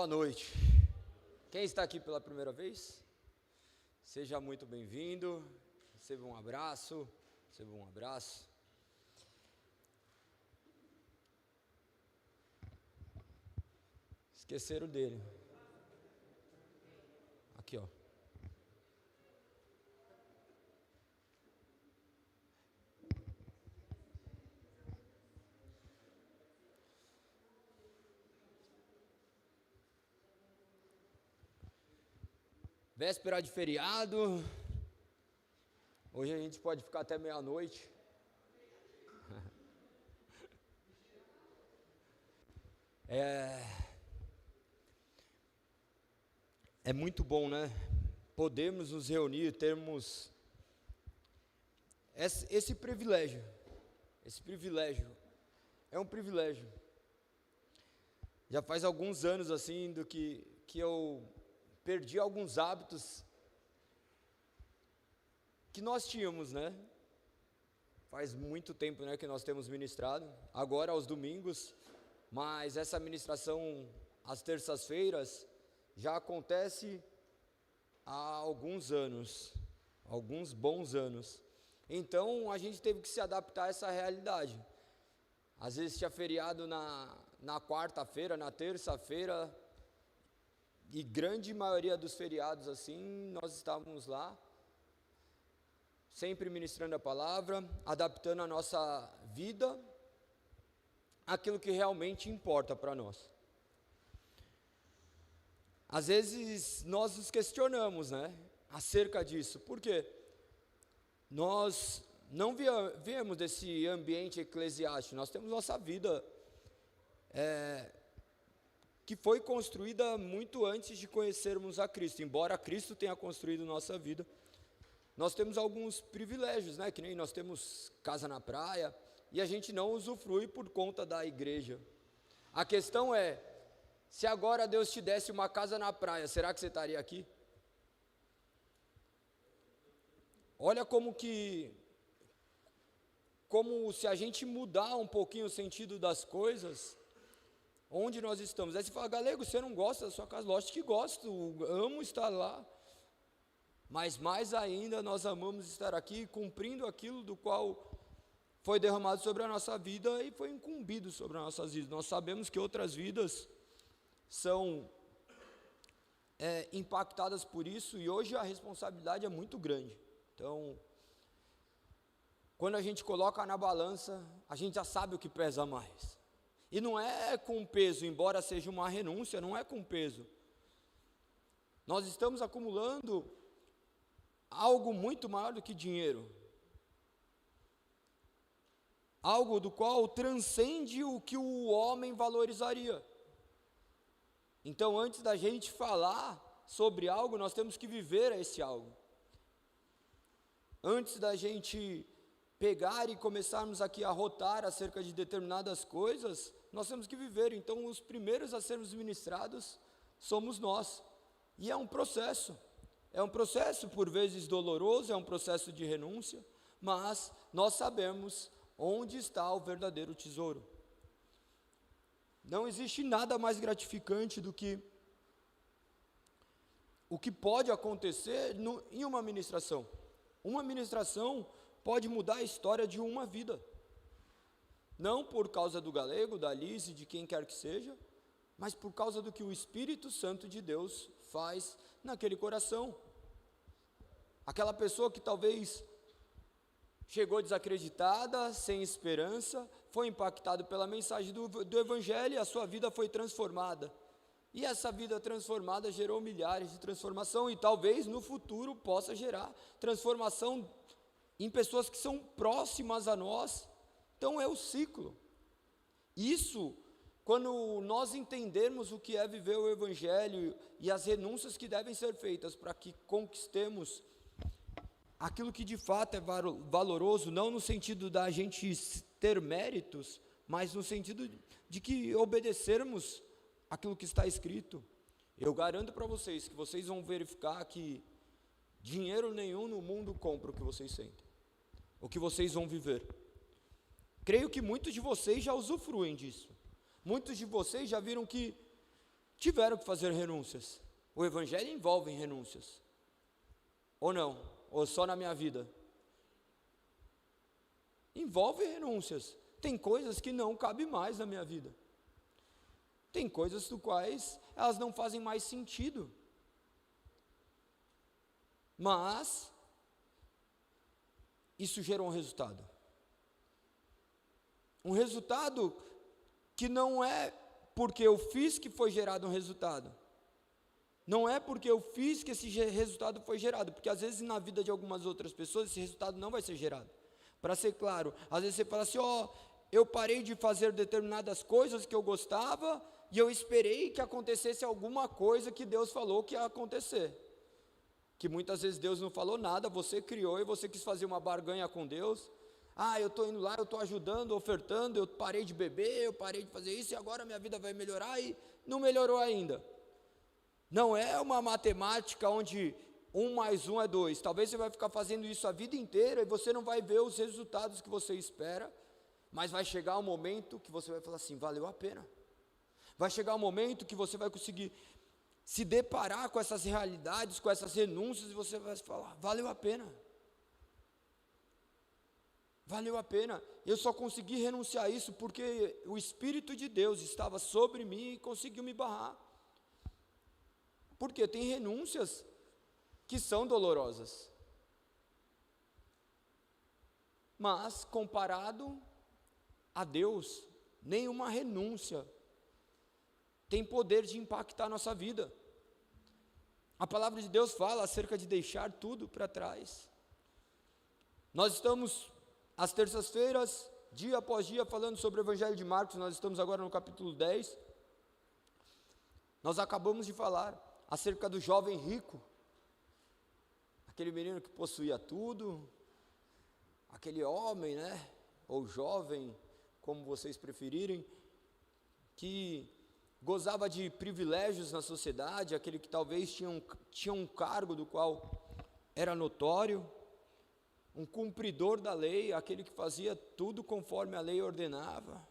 Boa noite. Quem está aqui pela primeira vez? Seja muito bem-vindo. Receba um abraço. Receba um abraço. Esqueceram dele. Aqui, ó. Véspera de feriado. Hoje a gente pode ficar até meia-noite. É muito bom, né? Podemos nos reunir, termos esse privilégio. Esse privilégio é um privilégio. Já faz alguns anos assim do que eu perdi alguns hábitos que nós tínhamos, né? Faz muito tempo, né, que nós temos ministrado, agora aos domingos, mas essa ministração às terças-feiras já acontece há alguns anos, alguns bons anos. Então a gente teve que se adaptar a essa realidade. Às vezes tinha feriado na quarta-feira, na terça-feira, e grande maioria dos feriados assim, nós estávamos lá, sempre ministrando a palavra, adaptando a nossa vida àquilo que realmente importa para nós. Às vezes nós nos questionamos, né, acerca disso, porque nós não viemos desse ambiente eclesiástico, nós temos nossa vida que foi construída muito antes de conhecermos a Cristo. Embora Cristo tenha construído nossa vida, nós temos alguns privilégios, né? Que nem nós temos casa na praia, e a gente não usufrui por conta da igreja. A questão é, se agora Deus te desse uma casa na praia, será que você estaria aqui? Olha como se a gente mudar um pouquinho o sentido das coisas, onde nós estamos. Aí você fala: Galego, você não gosta da sua casa? Lógico que gosto, amo estar lá, mas mais ainda nós amamos estar aqui, cumprindo aquilo do qual foi derramado sobre a nossa vida e foi incumbido sobre as nossas vidas. Nós sabemos que outras vidas são impactadas por isso, e hoje a responsabilidade é muito grande. Então, quando a gente coloca na balança, a gente já sabe o que pesa mais. E não é com peso, embora seja uma renúncia, não é com peso. Nós estamos acumulando algo muito maior do que dinheiro. Algo do qual transcende o que o homem valorizaria. Então, antes da gente falar sobre algo, nós temos que viver esse algo. Antes da gente pegar e começarmos aqui a rotar acerca de determinadas coisas, nós temos que viver. Então, os primeiros a sermos ministrados somos nós. E é um processo por vezes doloroso, é um processo de renúncia, mas nós sabemos onde está o verdadeiro tesouro. Não existe nada mais gratificante do que o que pode acontecer em uma ministração. Uma ministração pode mudar a história de uma vida. Não por causa do Galego, da Alice, de quem quer que seja, mas por causa do que o Espírito Santo de Deus faz naquele coração. Aquela pessoa que talvez chegou desacreditada, sem esperança, foi impactado pela mensagem do Evangelho, e a sua vida foi transformada. E essa vida transformada gerou milhares de transformação, e talvez no futuro possa gerar transformação em pessoas que são próximas a nós. Então é o ciclo. Isso, quando nós entendermos o que é viver o Evangelho e as renúncias que devem ser feitas para que conquistemos aquilo que de fato é valoroso, não no sentido da gente ter méritos, mas no sentido de que obedecermos aquilo que está escrito. Eu garanto para vocês que vocês vão verificar que dinheiro nenhum no mundo compra o que vocês sentem, o que vocês vão viver. Creio que muitos de vocês já usufruem disso. Muitos de vocês já viram que tiveram que fazer renúncias. O evangelho envolve renúncias. Ou não? Ou só na minha vida? Envolve renúncias. Tem coisas que não cabem mais na minha vida. Tem coisas do quais elas não fazem mais sentido. Mas isso gerou um resultado. Um resultado que não é porque eu fiz que foi gerado um resultado. Não é porque eu fiz que esse resultado foi gerado, porque às vezes na vida de algumas outras pessoas esse resultado não vai ser gerado. Para ser claro, às vezes você fala assim, eu parei de fazer determinadas coisas que eu gostava e eu esperei que acontecesse alguma coisa que Deus falou que ia acontecer. Que muitas vezes Deus não falou nada, você criou e você quis fazer uma barganha com Deus. Eu estou indo lá, eu estou ajudando, ofertando, eu parei de beber, eu parei de fazer isso e agora minha vida vai melhorar e não melhorou ainda. Não é uma matemática onde 1 mais 1 é 2. Talvez você vai ficar fazendo isso a vida inteira e você não vai ver os resultados que você espera, mas vai chegar um momento que você vai falar assim, valeu a pena. Vai chegar um momento que você vai conseguir se deparar com essas realidades, com essas renúncias, e você vai falar, valeu a pena. Valeu a pena. Eu só consegui renunciar a isso porque o Espírito de Deus estava sobre mim e conseguiu me barrar. Porque tem renúncias que são dolorosas. Mas, comparado a Deus, nenhuma renúncia tem poder de impactar a nossa vida. A palavra de Deus fala acerca de deixar tudo para trás. Nós estamos, às terças-feiras, dia após dia, falando sobre o Evangelho de Marcos. Nós estamos agora no capítulo 10. Nós acabamos de falar acerca do jovem rico, aquele menino que possuía tudo, aquele homem, ou jovem, como vocês preferirem, que gozava de privilégios na sociedade, aquele que talvez tinha um cargo do qual era notório, um cumpridor da lei, aquele que fazia tudo conforme a lei ordenava,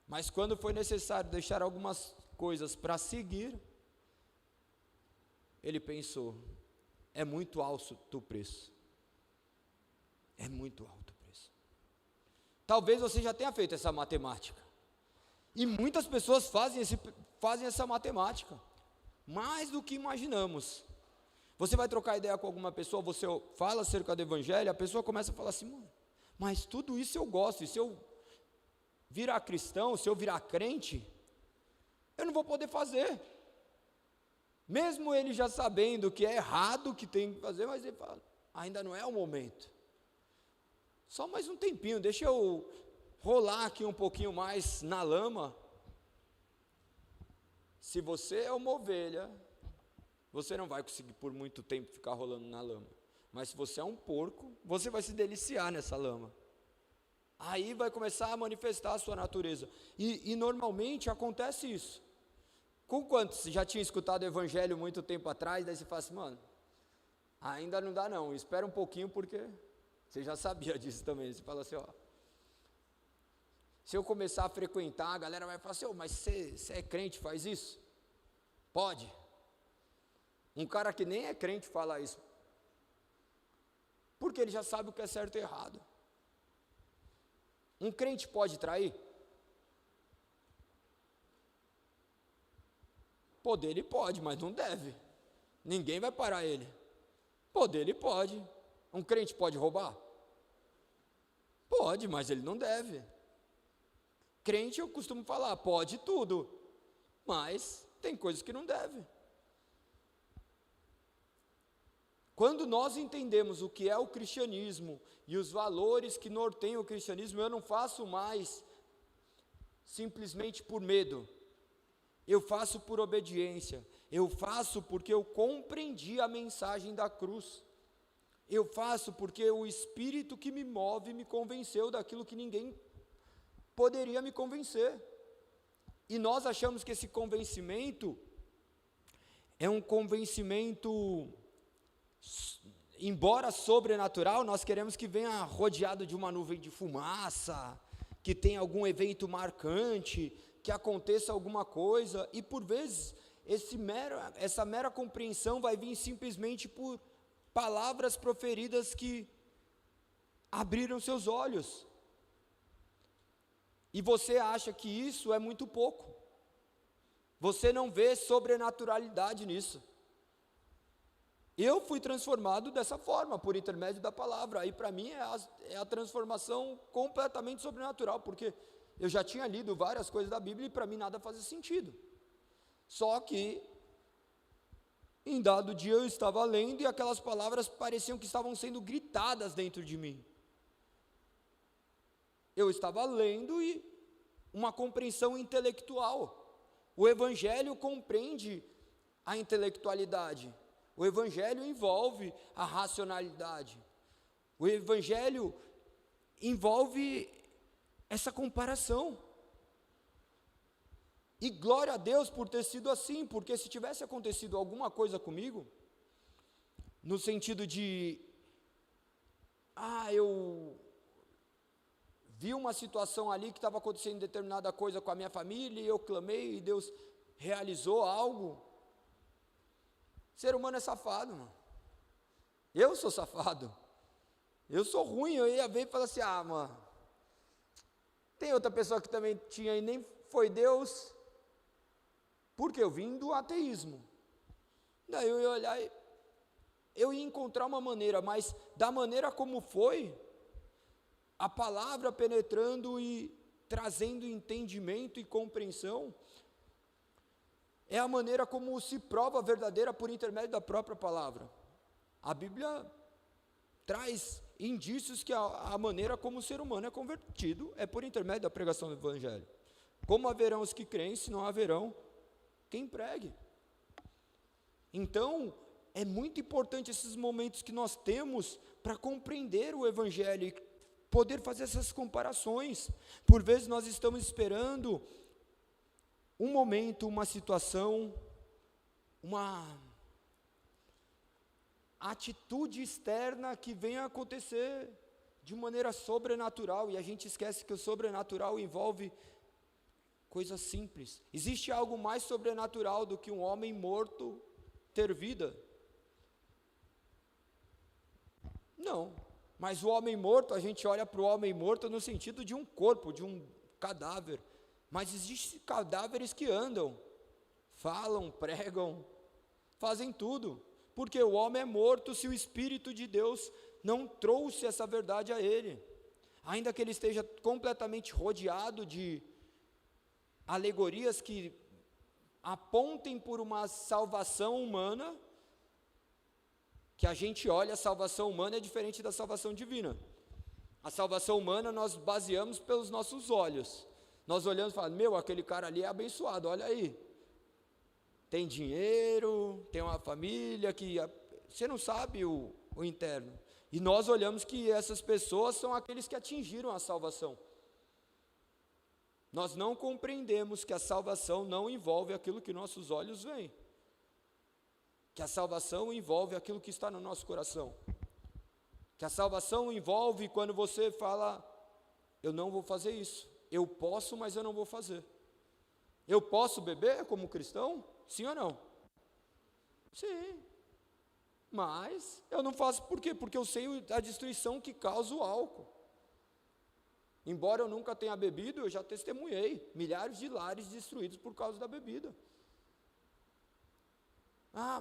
mas quando foi necessário deixar algumas coisas para seguir, ele pensou, é muito alto o preço. É muito alto o preço. Talvez você já tenha feito essa matemática. E muitas pessoas fazem essa matemática. Mais do que imaginamos. Você vai trocar ideia com alguma pessoa, você fala acerca do Evangelho, a pessoa começa a falar assim, mas tudo isso eu gosto, e se eu virar cristão, se eu virar crente, eu não vou poder fazer. Mesmo ele já sabendo que é errado, que tem que fazer, mas ele fala, ainda não é o momento. Só mais um tempinho, deixa eu rolar aqui um pouquinho mais na lama. Se você é uma ovelha, você não vai conseguir por muito tempo ficar rolando na lama. Mas se você é um porco, você vai se deliciar nessa lama. Aí vai começar a manifestar a sua natureza. E normalmente acontece isso. Com quantos você já tinha escutado o Evangelho muito tempo atrás, daí você fala assim, ainda não dá não, espera um pouquinho porque você já sabia disso também. Você fala assim, se eu começar a frequentar, a galera vai falar assim, mas você é crente, faz isso? Pode. Um cara que nem é crente fala isso, porque ele já sabe o que é certo e errado. Um crente pode trair? Poder ele pode, mas não deve. Ninguém vai parar ele. Poder ele pode. Um crente pode roubar? Pode, mas ele não deve. Crente, eu costumo falar, pode tudo, mas tem coisas que não deve. Quando nós entendemos o que é o cristianismo e os valores que norteiam o cristianismo, eu não faço mais simplesmente por medo. Eu faço por obediência, eu faço porque eu compreendi a mensagem da cruz, eu faço porque o Espírito que me move me convenceu daquilo que ninguém poderia me convencer, e nós achamos que esse convencimento é um convencimento, embora sobrenatural, nós queremos que venha rodeado de uma nuvem de fumaça, que tenha algum evento marcante, que aconteça alguma coisa, e por vezes essa mera compreensão vai vir simplesmente por palavras proferidas que abriram seus olhos, e você acha que isso é muito pouco, você não vê sobrenaturalidade nisso. Eu fui transformado dessa forma, por intermédio da palavra, e para mim é a transformação completamente sobrenatural, porque eu já tinha lido várias coisas da Bíblia e para mim nada fazia sentido. Só que, em dado dia eu estava lendo e aquelas palavras pareciam que estavam sendo gritadas dentro de mim. Eu estava lendo e uma compreensão intelectual. O Evangelho compreende a intelectualidade. O Evangelho envolve a racionalidade. O Evangelho envolve essa comparação. E glória a Deus por ter sido assim, porque se tivesse acontecido alguma coisa comigo, no sentido de, eu vi uma situação ali que estava acontecendo determinada coisa com a minha família, e eu clamei e Deus realizou algo. Ser humano é safado, mano. Eu sou safado. Eu sou ruim, eu ia ver e falar assim, mano, tem outra pessoa que também tinha e nem foi Deus, porque eu vim do ateísmo. Daí eu ia olhar e eu ia encontrar uma maneira, mas da maneira como foi, a palavra penetrando e trazendo entendimento e compreensão, é a maneira como se prova a verdadeira por intermédio da própria palavra. A Bíblia traz indícios que a maneira como o ser humano é convertido é por intermédio da pregação do Evangelho. Como haverão os que creem, se não haverão quem pregue. Então, é muito importante esses momentos que nós temos para compreender o Evangelho e poder fazer essas comparações. Por vezes nós estamos esperando um momento, uma situação, uma atitude externa que venha a acontecer de maneira sobrenatural, e a gente esquece que o sobrenatural envolve coisas simples. Existe algo mais sobrenatural do que um homem morto ter vida? Não, mas o homem morto, a gente olha para o homem morto no sentido de um corpo, de um cadáver, mas existem cadáveres que andam, falam, pregam, fazem tudo, porque o homem é morto se o Espírito de Deus não trouxe essa verdade a ele, ainda que ele esteja completamente rodeado de alegorias que apontem por uma salvação humana, que a gente olha, a salvação humana é diferente da salvação divina. A salvação humana nós baseamos pelos nossos olhos, nós olhamos e falamos, aquele cara ali é abençoado, olha aí, tem dinheiro, tem uma família, você não sabe o interno, e nós olhamos que essas pessoas são aqueles que atingiram a salvação. Nós não compreendemos que a salvação não envolve aquilo que nossos olhos veem, que a salvação envolve aquilo que está no nosso coração, que a salvação envolve quando você fala, eu não vou fazer isso, eu posso, mas eu não vou fazer. Eu posso beber como cristão? Sim ou não? Sim, mas eu não faço por quê? Porque eu sei a destruição que causa o álcool. Embora eu nunca tenha bebido, eu já testemunhei milhares de lares destruídos por causa da bebida.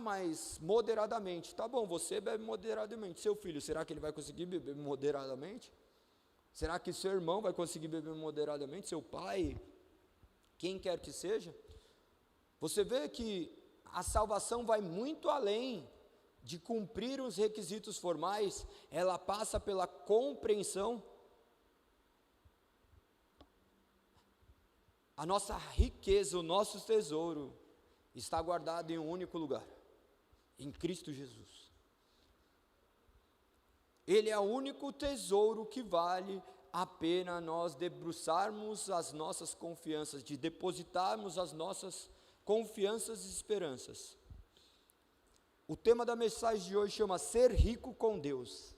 Mas moderadamente, tá bom, você bebe moderadamente, seu filho, será que ele vai conseguir beber moderadamente? Será que seu irmão vai conseguir beber moderadamente, seu pai, quem quer que seja? Você vê que a salvação vai muito além de cumprir os requisitos formais, ela passa pela compreensão. A nossa riqueza, o nosso tesouro, está guardado em um único lugar, em Cristo Jesus. Ele é o único tesouro que vale a pena nós debruçarmos as nossas confianças, de depositarmos as nossas confianças e esperanças. O tema da mensagem de hoje chama Ser Rico com Deus.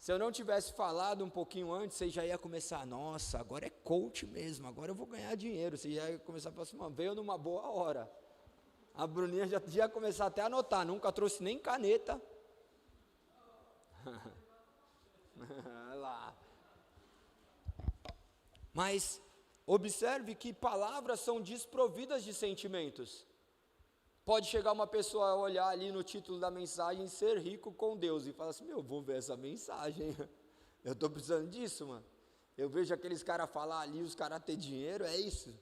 Se eu não tivesse falado um pouquinho antes, você já ia começar, nossa, agora é coach mesmo, agora eu vou ganhar dinheiro. Você já ia começar a falar assim, mano, veio numa boa hora. A Bruninha já ia começar até a anotar, nunca trouxe nem caneta. Olha lá. Mas observe que palavras são desprovidas de sentimentos. Pode chegar uma pessoa a olhar ali no título da mensagem, ser rico com Deus, e falar assim, vou ver essa mensagem, eu estou precisando disso, mano. Eu vejo aqueles caras falar ali, os caras ter dinheiro, é isso.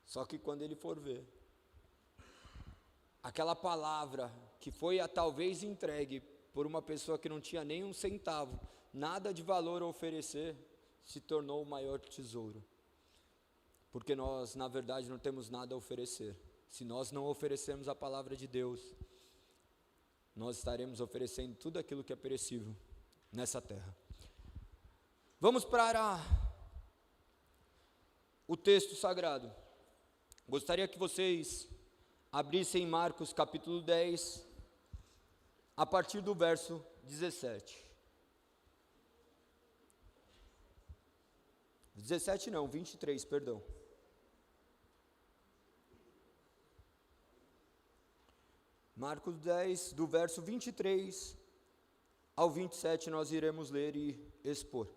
Só que quando ele for ver, aquela palavra que foi talvez entregue por uma pessoa que não tinha nem um centavo, nada de valor a oferecer, se tornou o maior tesouro. Porque nós, na verdade, não temos nada a oferecer. Se nós não oferecermos a palavra de Deus, nós estaremos oferecendo tudo aquilo que é perecível nessa terra. Vamos para o texto sagrado. Gostaria que vocês abrissem Marcos capítulo 10, a partir do verso 17. 17 não, 23, perdão. Marcos 10, do verso 23 ao 27, nós iremos ler e expor.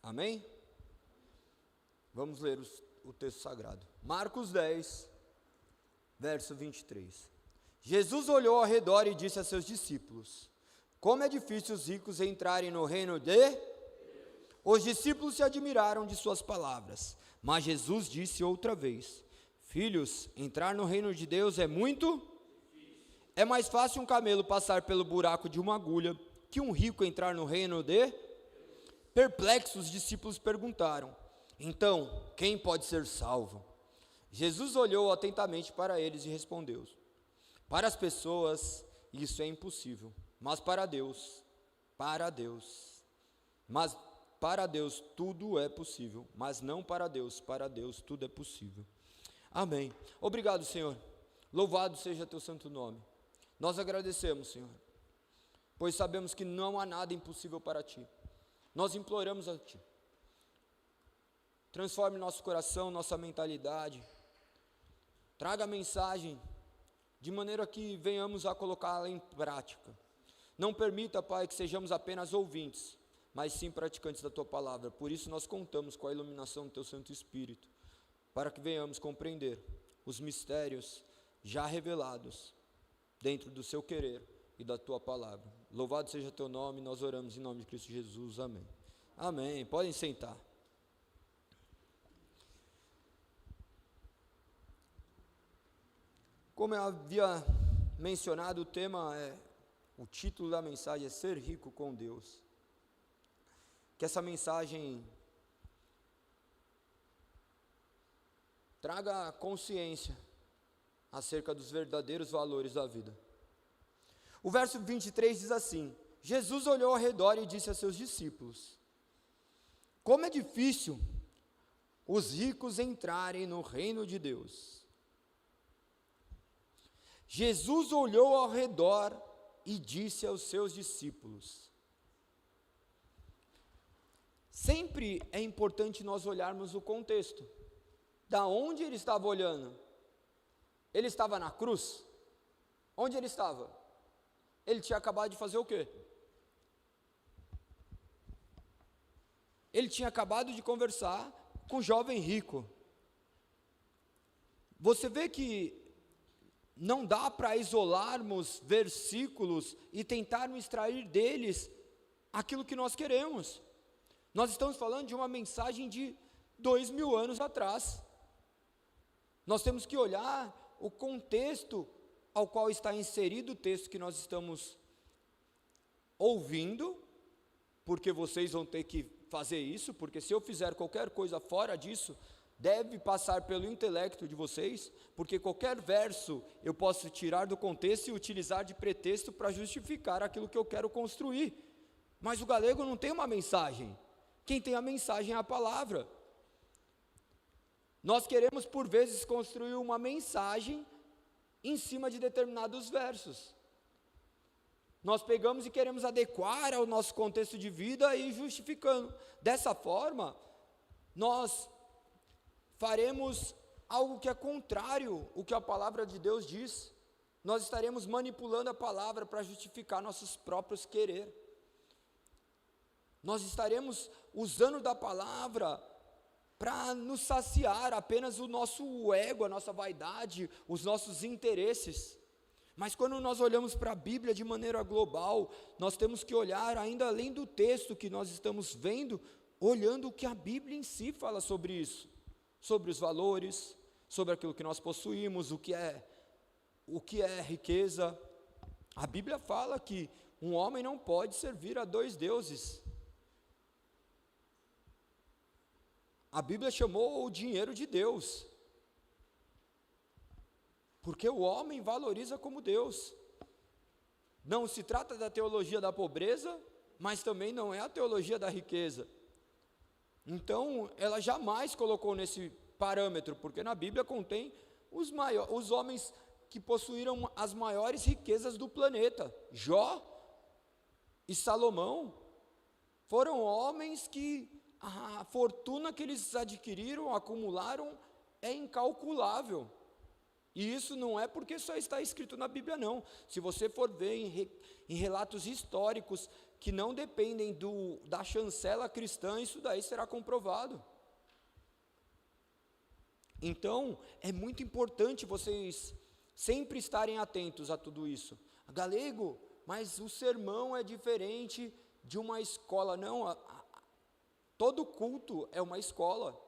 Amém? Vamos ler o texto sagrado. Marcos 10, verso 23. Jesus olhou ao redor e disse a seus discípulos: como é difícil os ricos entrarem no reino de... Os discípulos se admiraram de suas palavras, mas Jesus disse outra vez: filhos, entrar no reino de Deus é muito... É mais fácil um camelo passar pelo buraco de uma agulha que um rico entrar no reino de... Perplexos, os discípulos perguntaram: então, quem pode ser salvo? Jesus olhou atentamente para eles e respondeu: para as pessoas isso é impossível, mas para Deus tudo é possível, mas não para Deus tudo é possível. Amém. Obrigado, Senhor. Louvado seja teu santo nome. Nós agradecemos, Senhor, pois sabemos que não há nada impossível para ti. Nós imploramos a Ti, transforme nosso coração, nossa mentalidade, traga a mensagem, de maneira que venhamos a colocá-la em prática. Não permita, Pai, que sejamos apenas ouvintes, mas sim praticantes da Tua palavra. Por isso nós contamos com a iluminação do Teu Santo Espírito, para que venhamos compreender os mistérios já revelados dentro do Seu querer e da Tua palavra. Louvado seja Teu nome, nós oramos em nome de Cristo Jesus, amém. Amém, podem sentar. Como eu havia mencionado, o título da mensagem é Ser Rico com Deus. Que essa mensagem traga consciência acerca dos verdadeiros valores da vida. O verso 23 diz assim: Jesus olhou ao redor e disse a seus discípulos: como é difícil os ricos entrarem no reino de Deus. Jesus olhou ao redor e disse aos seus discípulos. Sempre é importante nós olharmos o contexto. Da onde ele estava olhando? Ele estava na cruz? Onde ele estava? Ele tinha acabado de fazer o quê? Ele tinha acabado de conversar com o jovem rico. Você vê que não dá para isolarmos versículos e tentarmos extrair deles aquilo que nós queremos. Nós estamos falando de uma mensagem de 2000 anos atrás. Nós temos que olhar o contexto ao qual está inserido o texto que nós estamos ouvindo, porque vocês vão ter que fazer isso, porque se eu fizer qualquer coisa fora disso, deve passar pelo intelecto de vocês, porque qualquer verso eu posso tirar do contexto e utilizar de pretexto para justificar aquilo que eu quero construir. Mas o galego não tem uma mensagem. Quem tem a mensagem é a palavra. Nós queremos por vezes construir uma mensagem em cima de determinados versos. Nós pegamos e queremos adequar ao nosso contexto de vida e justificando. Dessa forma, nós faremos algo que é contrário ao que a palavra de Deus diz. Nós estaremos manipulando a palavra para justificar nossos próprios querer. Nós estaremos usando da palavra para nos saciar apenas o nosso ego, a nossa vaidade, os nossos interesses. Mas quando nós olhamos para a Bíblia de maneira global, nós temos que olhar ainda além do texto que nós estamos vendo, olhando o que a Bíblia em si fala sobre isso, sobre os valores, sobre aquilo que nós possuímos, o que é riqueza. A Bíblia fala que um homem não pode servir a dois deuses. A Bíblia chamou o dinheiro de Deus, porque o homem valoriza como Deus. Não se trata da teologia da pobreza, mas também não é a teologia da riqueza. Então, ela jamais colocou nesse parâmetro, porque na Bíblia contém os homens que possuíram as maiores riquezas do planeta. Jó e Salomão foram homens que a fortuna que eles adquiriram, acumularam, é incalculável. E isso não é porque só está escrito na Bíblia, não. Se você for ver em relatos históricos que não dependem da chancela cristã, isso daí será comprovado. Então, é muito importante vocês sempre estarem atentos a tudo isso. Galego, mas o sermão é diferente de uma escola. Não, todo culto é uma escola.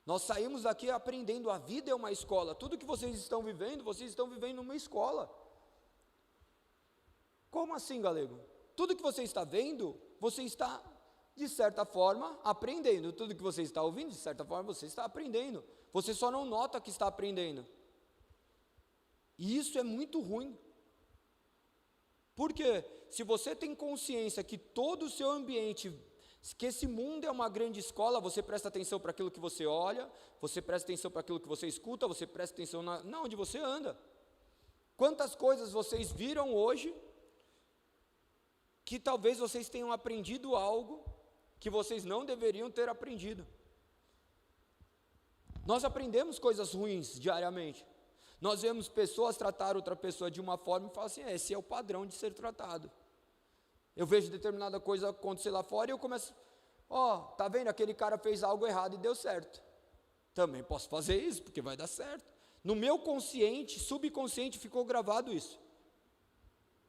Nós saímos daqui aprendendo, a vida é uma escola. Tudo que vocês estão vivendo numa escola. Como assim, galego? Tudo que você está vendo, você está, de certa forma, aprendendo. Tudo que você está ouvindo, de certa forma, você está aprendendo. Você só não nota que está aprendendo. E isso é muito ruim. Porque se você tem consciência que todo o seu ambiente, que esse mundo é uma grande escola, você presta atenção para aquilo que você olha, você presta atenção para aquilo que você escuta, você presta atenção na onde você anda. Quantas coisas vocês viram hoje, que talvez vocês tenham aprendido algo, que vocês não deveriam ter aprendido. Nós aprendemos coisas ruins diariamente. Nós vemos pessoas tratar outra pessoa de uma forma e falam assim, esse é o padrão de ser tratado. Eu vejo determinada coisa acontecer lá fora e eu começo, tá vendo, aquele cara fez algo errado e deu certo. Também posso fazer isso, porque vai dar certo. No meu consciente, subconsciente, ficou gravado isso.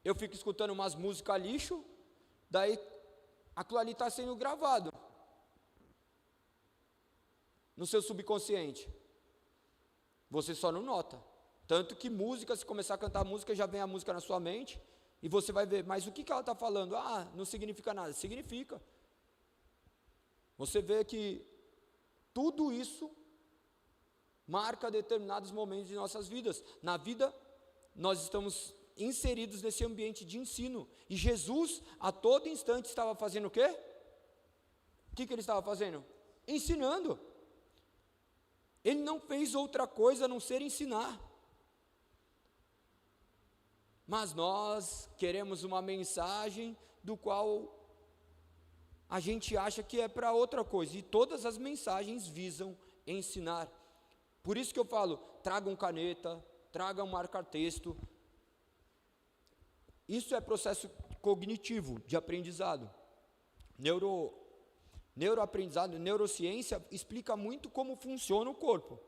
Eu fico escutando umas músicas lixo, daí aquilo ali está sendo gravado no seu subconsciente. Você só não nota. Tanto que música, se começar a cantar música, já vem a música na sua mente, e você vai ver, mas o que ela está falando? Não significa nada. Significa. Você vê que tudo isso marca determinados momentos de nossas vidas. Na vida, nós estamos inseridos nesse ambiente de ensino. E Jesus, a todo instante, estava fazendo o quê? O que ele estava fazendo? Ensinando. Ele não fez outra coisa a não ser ensinar. Mas nós queremos uma mensagem do qual a gente acha que é para outra coisa. E todas as mensagens visam ensinar. Por isso que eu falo, tragam caneta, tragam marca-texto. Isso é processo cognitivo, de aprendizado. Neuroaprendizado, neurociência explica muito como funciona o corpo.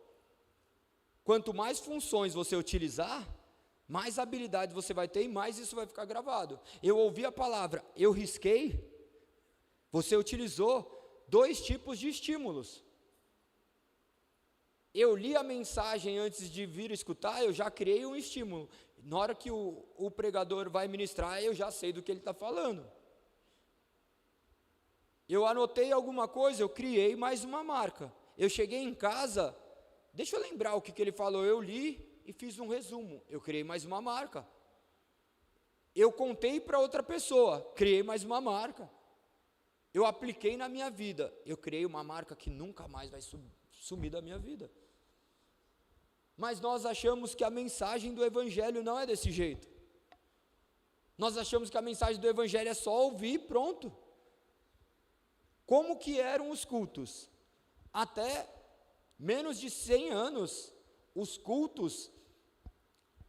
Quanto mais funções você utilizar, mais habilidade você vai ter e mais isso vai ficar gravado. Eu ouvi a palavra, eu risquei, você utilizou 2 tipos de estímulos. eu li a mensagem antes de vir escutar, eu já criei um estímulo. Na hora que o pregador vai ministrar, eu já sei do que ele está falando. Eu anotei alguma coisa, eu criei mais uma marca. Eu cheguei em casa, deixa eu lembrar o que ele falou, eu li e fiz um resumo. Eu criei mais uma marca. Eu contei para outra pessoa, criei mais uma marca. Eu apliquei na minha vida, eu criei uma marca que nunca mais vai sumir da minha vida. Mas nós achamos que a mensagem do Evangelho não é desse jeito. Nós achamos que a mensagem do Evangelho é só ouvir e pronto. Como que eram os cultos? Até menos de 100 anos, os cultos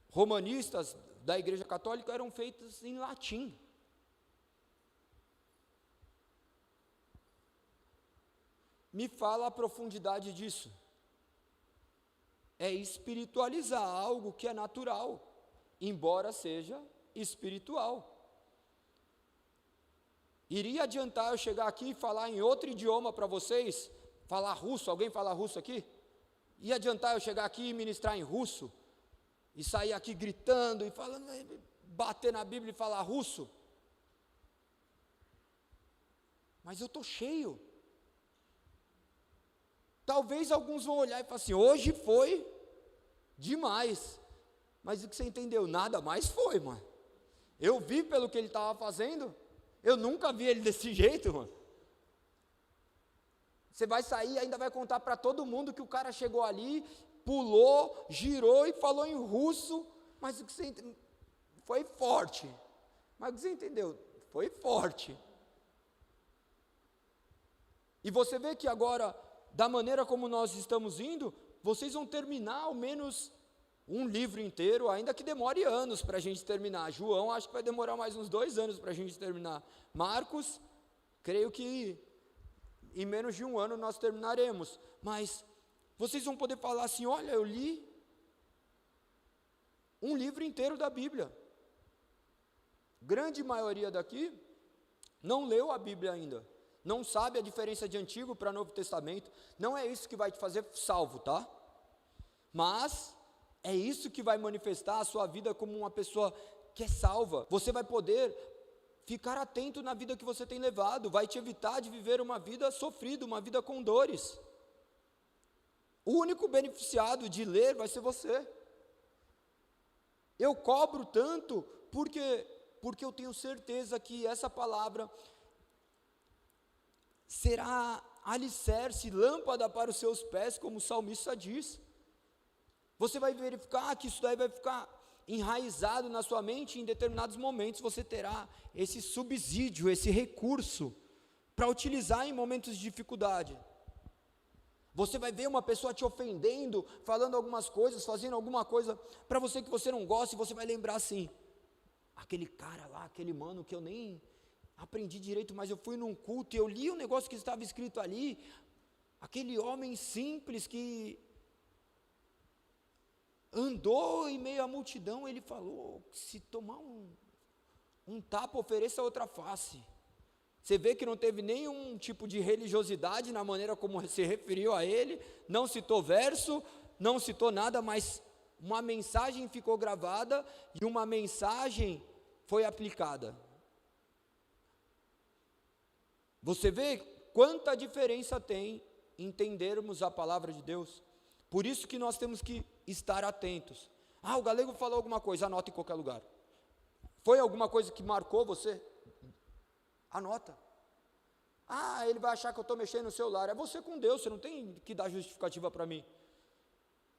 romanistas da Igreja Católica eram feitos em latim. Me fala a profundidade disso. É espiritualizar algo que é natural, embora seja espiritual. Iria adiantar eu chegar aqui e falar em outro idioma para vocês? Falar russo, alguém fala russo aqui? Ia adiantar eu chegar aqui e ministrar em russo? E sair aqui gritando e falando, bater na Bíblia e falar russo? Mas eu estou cheio. Talvez alguns vão olhar e falar assim, hoje foi demais. Mas o que você entendeu? Nada mais foi, mano. Eu vi pelo que ele estava fazendo, eu nunca vi ele desse jeito, mano. Você vai sair e ainda vai contar para todo mundo que o cara chegou ali, pulou, girou e falou em russo, mas o que você entendeu? Foi forte. Mas o que você entendeu? Foi forte. E você vê que agora, da maneira como nós estamos indo, vocês vão terminar ao menos um livro inteiro, ainda que demore anos para a gente terminar. João, acho que vai demorar mais uns 2 anos para a gente terminar. Marcos, creio que em menos de um ano nós terminaremos. Mas vocês vão poder falar assim, olha, eu li um livro inteiro da Bíblia. Grande maioria daqui não leu a Bíblia ainda. Não sabe a diferença de Antigo para Novo Testamento. Não é isso que vai te fazer salvo, tá? Mas é isso que vai manifestar a sua vida como uma pessoa que é salva. Você vai poder ficar atento na vida que você tem levado, vai te evitar de viver uma vida sofrida, uma vida com dores. O único beneficiado de ler vai ser você. Eu cobro tanto porque eu tenho certeza que essa palavra será alicerce, lâmpada para os seus pés, como o salmista diz. Você vai verificar que isso daí vai ficar enraizado na sua mente, e em determinados momentos você terá esse subsídio, esse recurso, para utilizar em momentos de dificuldade. Você vai ver uma pessoa te ofendendo, falando algumas coisas, fazendo alguma coisa para você que você não gosta, e você vai lembrar assim, aquele cara lá, aquele mano que eu nem aprendi direito, mas eu fui num culto e eu li um negócio que estava escrito ali, aquele homem simples que andou em meio à multidão, ele falou, se tomar um tapa, ofereça outra face. Você vê que não teve nenhum tipo de religiosidade na maneira como se referiu a ele, não citou verso, não citou nada, mas uma mensagem ficou gravada e uma mensagem foi aplicada. Você vê quanta diferença tem entendermos a palavra de Deus. Por isso que nós temos que estar atentos. O Galego falou alguma coisa, anota em qualquer lugar. Foi alguma coisa que marcou você? Anota. Ele vai achar que eu estou mexendo no celular. É você com Deus, você não tem que dar justificativa para mim.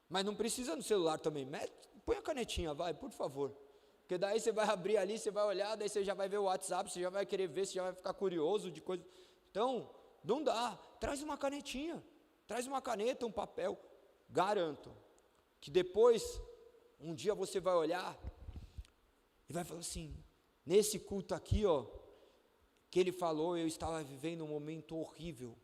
Mas não precisa no celular também. Põe a canetinha, vai, por favor. Porque daí você vai abrir ali, você vai olhar, daí você já vai ver o WhatsApp, você já vai querer ver, você já vai ficar curioso de coisa. Então, não dá. Traz uma canetinha, traz uma caneta, um papel. Garanto que depois, um dia você vai olhar e vai falar assim, nesse culto aqui, que ele falou, eu estava vivendo um momento horrível.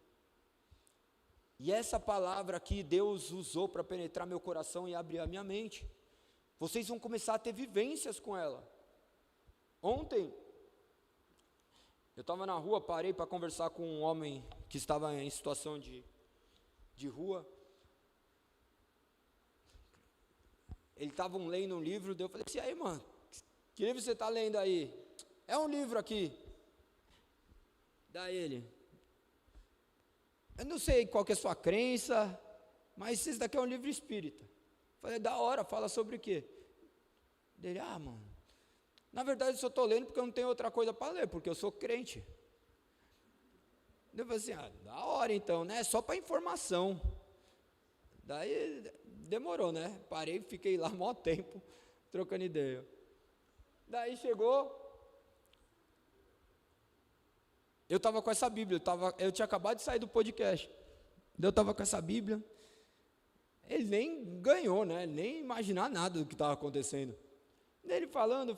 E essa palavra aqui, Deus usou para penetrar meu coração e abrir a minha mente. Vocês vão começar a ter vivências com ela. Ontem, eu estava na rua, parei para conversar com um homem que estava em situação de rua. Eles estavam lendo um livro, daí eu falei assim, aí mano, que livro você está lendo aí? É um livro aqui. Daí ele, eu não sei qual que é a sua crença, mas esse daqui é um livro espírita. Falei, da hora, fala sobre o quê? Dele, mano, na verdade eu só estou lendo porque eu não tenho outra coisa para ler, porque eu sou crente. Eu falei assim, da hora então, né? Só para informação. Daí demorou, né? Parei, fiquei lá maior tempo, trocando ideia. Daí chegou, eu estava com essa Bíblia, eu tinha acabado de sair do podcast. Eu estava com essa Bíblia. Ele nem ganhou, né? Ele nem imaginar nada do que estava acontecendo. Ele falando,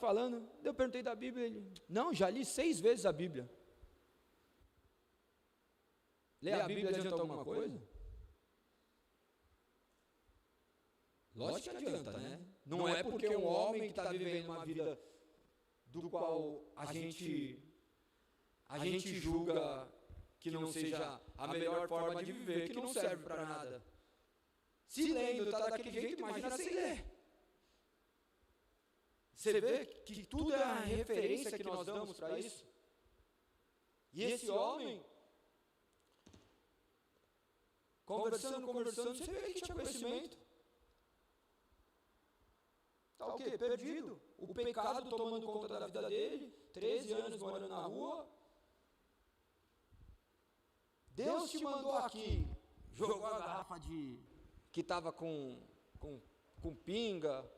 eu perguntei da Bíblia, ele, não, já li 6 vezes a Bíblia. Ler a Bíblia adianta alguma coisa? Lógico que adianta, né? Não é porque um homem que está vivendo uma vida do qual a gente julga que não seja a melhor forma de viver, que não serve para nada. Se lendo está daquele jeito, imagina sem ler. Você vê que tudo é a referência que nós damos para isso. E esse homem, conversando, você vê que tinha conhecimento. Está o quê? Perdido. O pecado tomando conta da vida dele, 13 anos morando na rua. Deus te mandou aqui, jogou a garrafa que estava com pinga,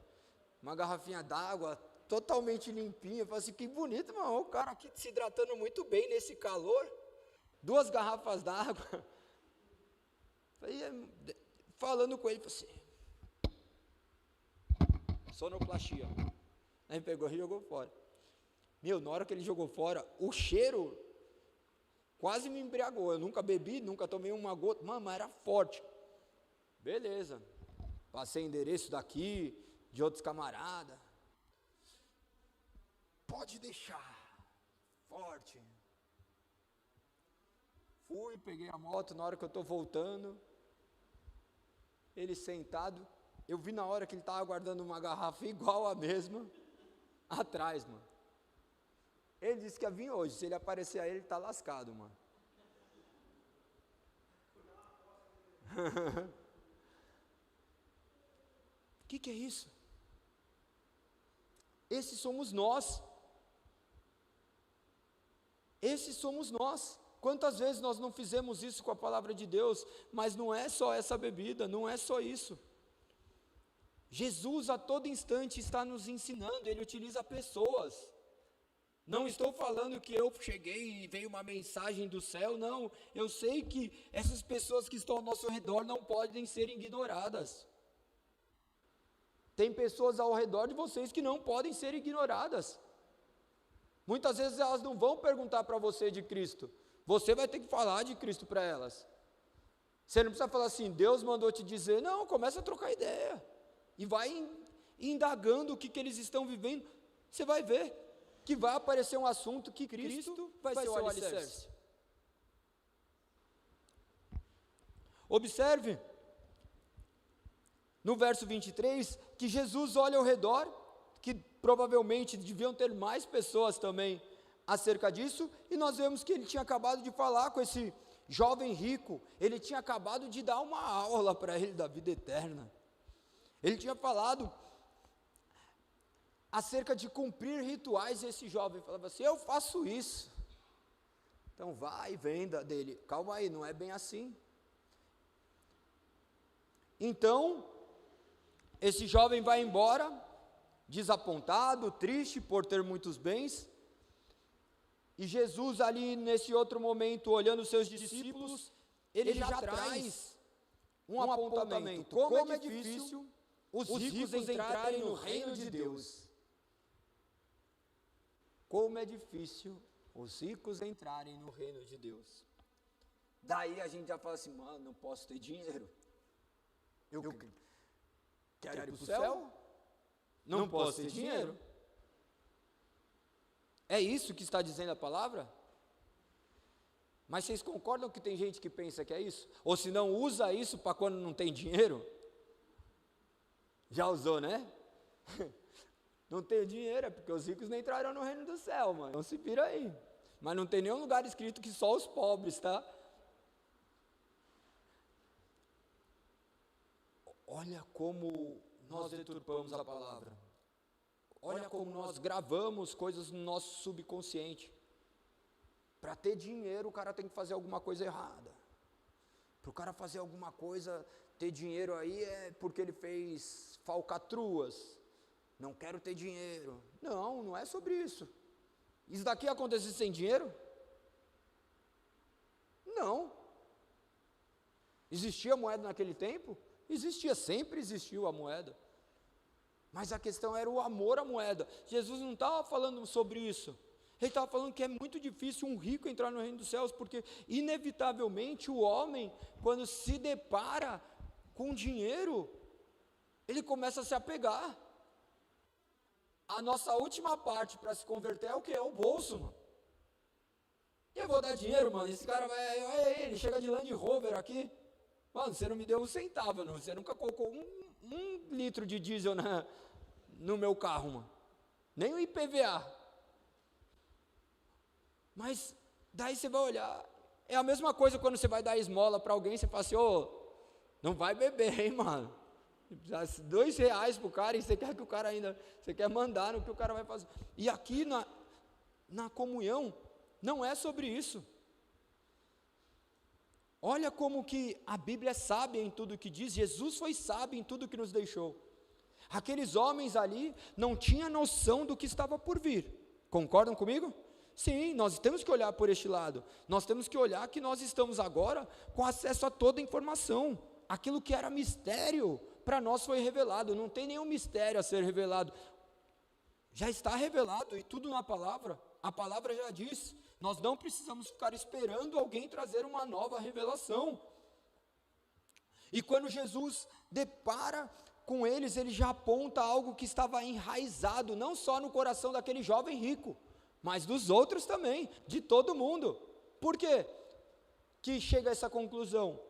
uma garrafinha d'água totalmente limpinha. Eu falei assim, que bonito, mano, o cara aqui se hidratando muito bem nesse calor. 2 garrafas d'água. Falando com ele, falei assim, sonoplastia. Aí pegou e jogou fora. Meu, na hora que ele jogou fora, o cheiro quase me embriagou. Eu nunca bebi, nunca tomei uma gota. Mano, mas era forte. Beleza. Passei endereço daqui, de outros camaradas. Pode deixar. Forte. Fui, peguei a moto, na hora que eu estou voltando, ele sentado, eu vi na hora que ele estava guardando uma garrafa igual a mesma, atrás, mano. Ele disse que ia vir hoje, se ele aparecer aí, ele está lascado, mano. O que é isso? Esses somos nós. Esses somos nós. Quantas vezes nós não fizemos isso com a palavra de Deus, mas não é só essa bebida, não é só isso. Jesus a todo instante está nos ensinando, Ele utiliza pessoas. Não estou falando que eu cheguei e veio uma mensagem do céu, não. Eu sei que essas pessoas que estão ao nosso redor não podem ser ignoradas. Tem pessoas ao redor de vocês que não podem ser ignoradas. Muitas vezes elas não vão perguntar para você de Cristo. Você vai ter que falar de Cristo para elas. Você não precisa falar assim, Deus mandou te dizer. Não, começa a trocar ideia. E vai indagando o que eles estão vivendo. Você vai ver que vai aparecer um assunto que Cristo vai ser o alicerce. Observe, no verso 23, que Jesus olha ao redor, que provavelmente deviam ter mais pessoas também acerca disso, e nós vemos que ele tinha acabado de falar com esse jovem rico, ele tinha acabado de dar uma aula para ele da vida eterna. Ele tinha falado acerca de cumprir rituais, e esse jovem falava assim, eu faço isso. Então vai e venda dele, calma aí, não é bem assim. Então, esse jovem vai embora, desapontado, triste por ter muitos bens, e Jesus ali nesse outro momento, olhando os seus discípulos, ele já traz um apontamento, como é difícil os ricos entrarem no reino de Deus. Como é difícil os ricos entrarem no reino de Deus. Daí a gente já fala assim, mano, não posso ter dinheiro. Eu quero ir para o céu? Não posso ter dinheiro? É isso que está dizendo a palavra? Mas vocês concordam que tem gente que pensa que é isso? Ou se não usa isso para quando não tem dinheiro? Já usou, né? Não tenho dinheiro, é porque os ricos não entrarão no reino do céu, mano. Então se vira aí. Mas não tem nenhum lugar escrito que só os pobres, tá? Olha como nós deturpamos a palavra. Olha como nós gravamos coisas no nosso subconsciente. Para ter dinheiro, o cara tem que fazer alguma coisa errada. Para o cara fazer alguma coisa, ter dinheiro aí é porque ele fez falcatruas. Não quero ter dinheiro. Não, não é sobre isso. Isso daqui aconteceu sem dinheiro? Não. Existia moeda naquele tempo? Existia, sempre existiu a moeda. Mas a questão era o amor à moeda. Jesus não estava falando sobre isso. Ele estava falando que é muito difícil um rico entrar no reino dos céus, porque inevitavelmente o homem, quando se depara com dinheiro, ele começa a se apegar. A nossa última parte para se converter é o que? É o bolso, mano. E eu vou dar dinheiro, mano, esse cara vai, olha ele chega de Land Rover aqui, mano, você não me deu um centavo, não, você nunca colocou um litro de diesel no meu carro, mano, nem o IPVA. Mas daí você vai olhar, é a mesma coisa quando você vai dar esmola para alguém, você fala assim, não vai beber, hein, mano, R$2 pro cara, e você quer que o cara ainda, você quer mandar no que o cara vai fazer. E aqui na comunhão, não é sobre isso. Olha como que a Bíblia é sábia em tudo que diz, Jesus foi sábio em tudo que nos deixou. Aqueles homens ali não tinham noção do que estava por vir, concordam comigo? Sim, nós temos que olhar por este lado, nós temos que olhar que nós estamos agora com acesso a toda a informação, aquilo que era mistério, para nós foi revelado, não tem nenhum mistério a ser revelado, já está revelado, e tudo na palavra, a palavra já diz, nós não precisamos ficar esperando alguém trazer uma nova revelação. E quando Jesus depara com eles, ele já aponta algo que estava enraizado, não só no coração daquele jovem rico, mas dos outros também, de todo mundo. Por quê que chega a essa conclusão?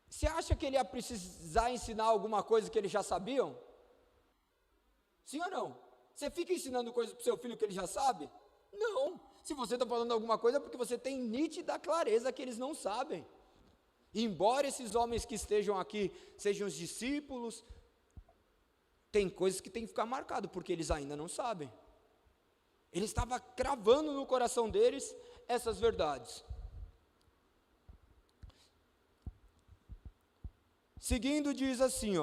Você acha que ele ia precisar ensinar alguma coisa que eles já sabiam? Sim ou não? Você fica ensinando coisas para o seu filho que ele já sabe? Não. Se você está falando alguma coisa é porque você tem nítida clareza que eles não sabem. Embora esses homens que estejam aqui sejam os discípulos, tem coisas que tem que ficar marcado, porque eles ainda não sabem. Ele estava cravando no coração deles essas verdades. Seguindo, diz assim,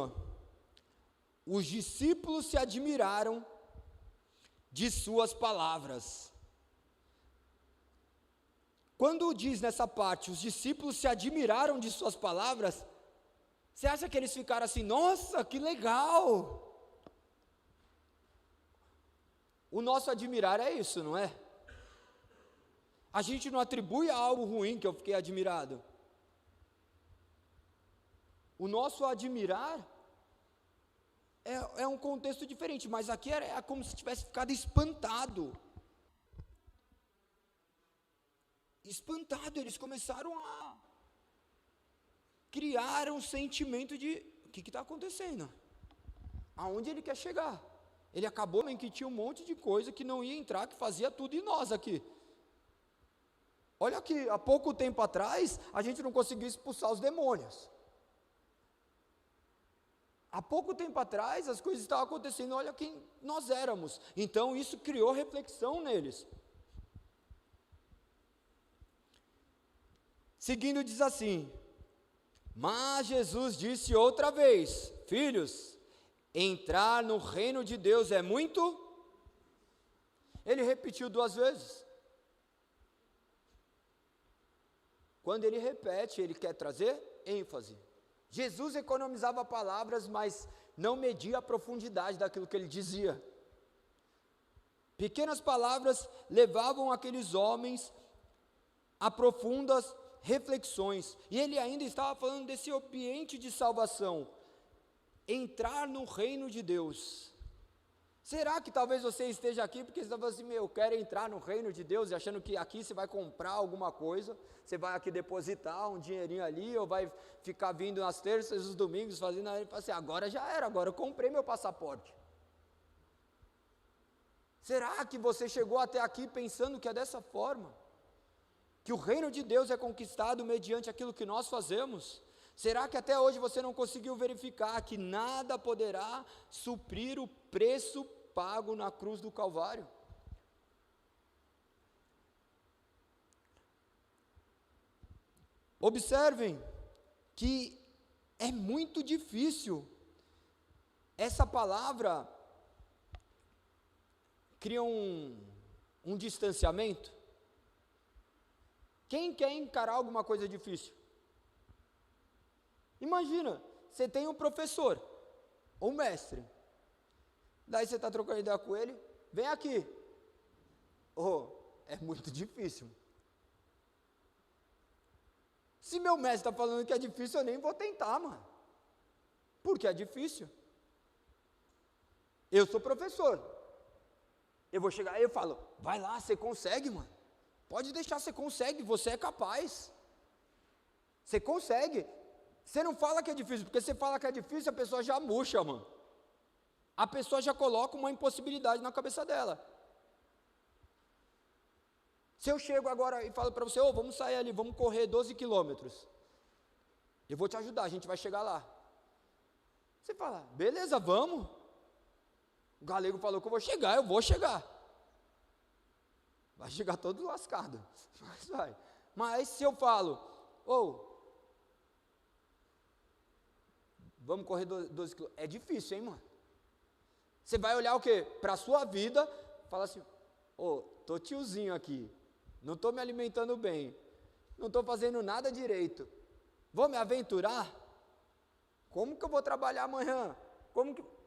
os discípulos se admiraram de suas palavras. Quando diz nessa parte, os discípulos se admiraram de suas palavras, você acha que eles ficaram assim, nossa, que legal? O nosso admirar é isso, não é? A gente não atribui a algo ruim que eu fiquei admirado. O nosso admirar é um contexto diferente, mas aqui é como se tivesse ficado espantado. Espantado, eles começaram a criar um sentimento de, o que está acontecendo? Aonde ele quer chegar? Ele acabou em que tinha um monte de coisa que não ia entrar, que fazia tudo em nós aqui. Olha aqui, há pouco tempo atrás, a gente não conseguia expulsar os demônios. Há pouco tempo atrás, as coisas estavam acontecendo, olha quem nós éramos. Então, isso criou reflexão neles. Seguindo, diz assim, mas Jesus disse outra vez, filhos, entrar no reino de Deus é muito? Ele repetiu 2 vezes. Quando ele repete, ele quer trazer ênfase. Jesus economizava palavras, mas não media a profundidade daquilo que ele dizia. Pequenas palavras levavam aqueles homens a profundas reflexões, e ele ainda estava falando desse ambiente de salvação, entrar no reino de Deus. Será que talvez você esteja aqui porque você está falando assim, eu quero entrar no reino de Deus e achando que aqui você vai comprar alguma coisa, você vai aqui depositar um dinheirinho ali, ou vai ficar vindo nas terças e os domingos fazendo, aí assim, agora já era, agora eu comprei meu passaporte. Será que você chegou até aqui pensando que é dessa forma? Que o reino de Deus é conquistado mediante aquilo que nós fazemos? Será que até hoje você não conseguiu verificar que nada poderá suprir o preço pago na cruz do Calvário? Observem que é muito difícil. Essa palavra cria um distanciamento. Quem quer encarar alguma coisa difícil? Imagina, você tem um professor, ou um mestre, daí você está trocando ideia com ele, vem aqui. É muito difícil. Se meu mestre está falando que é difícil, eu nem vou tentar, mano. Porque é difícil. Eu sou professor. Eu vou chegar aí e falo, vai lá, você consegue, mano. Pode deixar, você consegue, você é capaz. Você consegue. Você não fala que é difícil, porque você fala que é difícil, a pessoa já murcha, mano. A pessoa já coloca uma impossibilidade na cabeça dela. Se eu chego agora e falo para você, vamos sair ali, vamos correr 12 quilômetros. Eu vou te ajudar, a gente vai chegar lá. Você fala, beleza, vamos. O galego falou que eu vou chegar. Vai chegar todo lascado, mas vai. Mas se eu falo, vamos correr 12 quilômetros, é difícil, hein, mano? Você vai olhar o quê? Para a sua vida, fala assim, tô tiozinho aqui, não estou me alimentando bem, não estou fazendo nada direito, vou me aventurar? Como que eu vou trabalhar amanhã?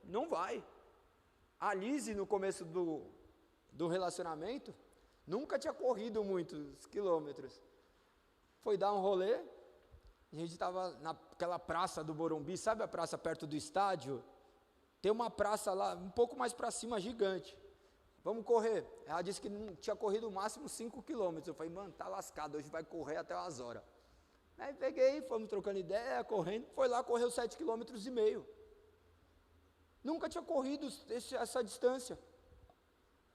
Não vai. A Lise, no começo do relacionamento, nunca tinha corrido muitos quilômetros, foi dar um rolê, a gente estava naquela praça do Morumbi, sabe a praça perto do estádio? Tem uma praça lá, um pouco mais para cima, gigante. Vamos correr. Ela disse que não tinha corrido o máximo 5 quilômetros. Eu falei, mano, tá lascado, hoje vai correr até umas horas. Aí peguei, fomos trocando ideia, correndo, foi lá, correu 7,5 quilômetros. Nunca tinha corrido essa distância.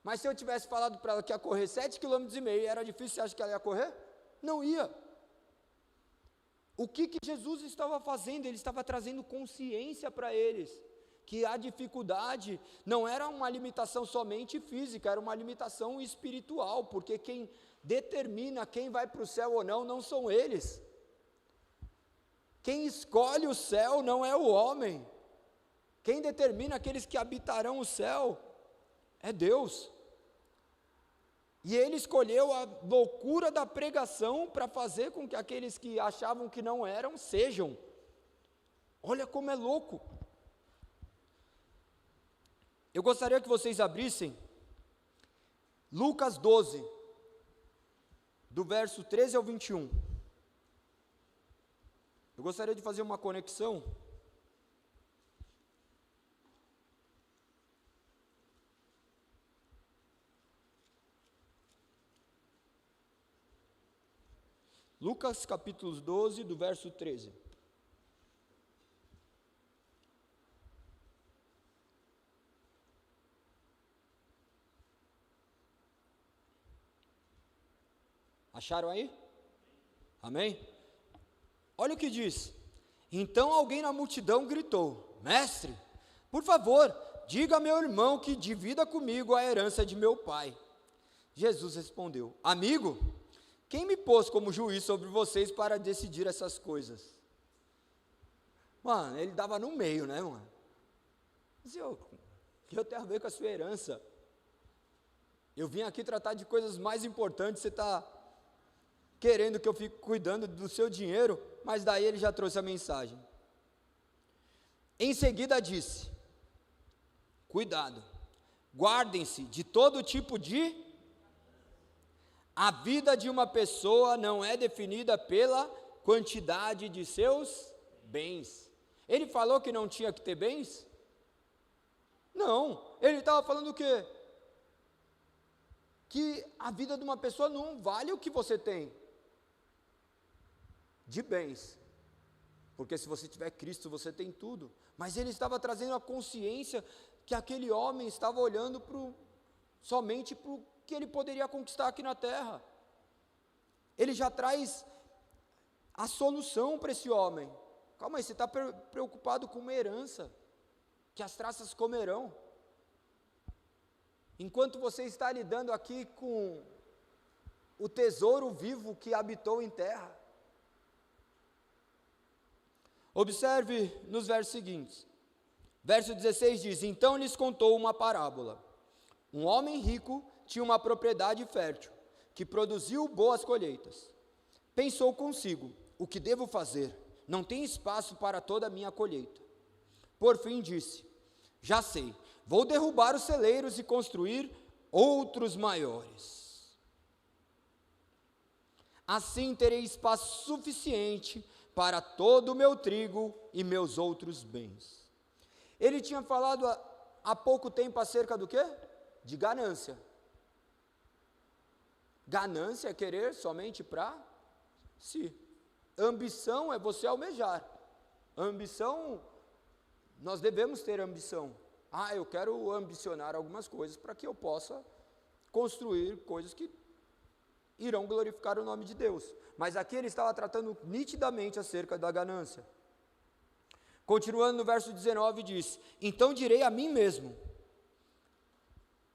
Mas se eu tivesse falado para ela que ia correr 7,5 quilômetros, era difícil, você acha que ela ia correr? Não ia. O que Jesus estava fazendo? Ele estava trazendo consciência para eles, que a dificuldade não era uma limitação somente física, era uma limitação espiritual, porque quem determina quem vai para o céu ou não são eles. Quem escolhe o céu não é o homem. Quem determina aqueles que habitarão o céu é Deus. E ele escolheu a loucura da pregação para fazer com que aqueles que achavam que não eram, sejam. Olha como é louco. Eu gostaria que vocês abrissem Lucas 12, do verso 13 ao 21. Eu gostaria de fazer uma conexão. Lucas capítulo 12, do verso 13. Acharam aí? Amém? Olha o que diz. Então alguém na multidão gritou, mestre, por favor, diga a meu irmão que divida comigo a herança de meu pai. Jesus respondeu, amigo, quem me pôs como juiz sobre vocês para decidir essas coisas? Mano, ele dava no meio, né, mano? Dizia, o que eu tenho a ver com a sua herança? Eu vim aqui tratar de coisas mais importantes, você está querendo que eu fique cuidando do seu dinheiro, mas daí ele já trouxe a mensagem. Em seguida disse, cuidado, guardem-se de todo tipo de... A vida de uma pessoa não é definida pela quantidade de seus bens. Ele falou que não tinha que ter bens? Não, Ele estava falando o quê? Que a vida de uma pessoa não vale o que você tem de bens, porque se você tiver Cristo, você tem tudo. Mas ele estava trazendo a consciência que aquele homem estava olhando somente para o que ele poderia conquistar aqui na terra. Ele já traz a solução para esse homem. Calma aí, você está preocupado com uma herança, que as traças comerão, enquanto você está lidando aqui com o tesouro vivo que habitou em terra. Observe nos versos seguintes. Verso 16 diz: então lhes contou uma parábola. Um homem rico tinha uma propriedade fértil, que produziu boas colheitas. Pensou consigo: o que devo fazer? Não tem espaço para toda a minha colheita. Por fim disse: já sei, vou derrubar os celeiros e construir outros maiores. Assim terei espaço suficiente para todo o meu trigo e meus outros bens. Ele tinha falado há pouco tempo acerca do quê? De ganância. Ganância é querer somente para si. Ambição é você almejar. Ambição, nós devemos ter ambição. Eu quero ambicionar algumas coisas para que eu possa construir coisas que irão glorificar o nome de Deus. Mas aqui ele estava tratando nitidamente acerca da ganância. Continuando no verso 19 diz: então direi a mim mesmo: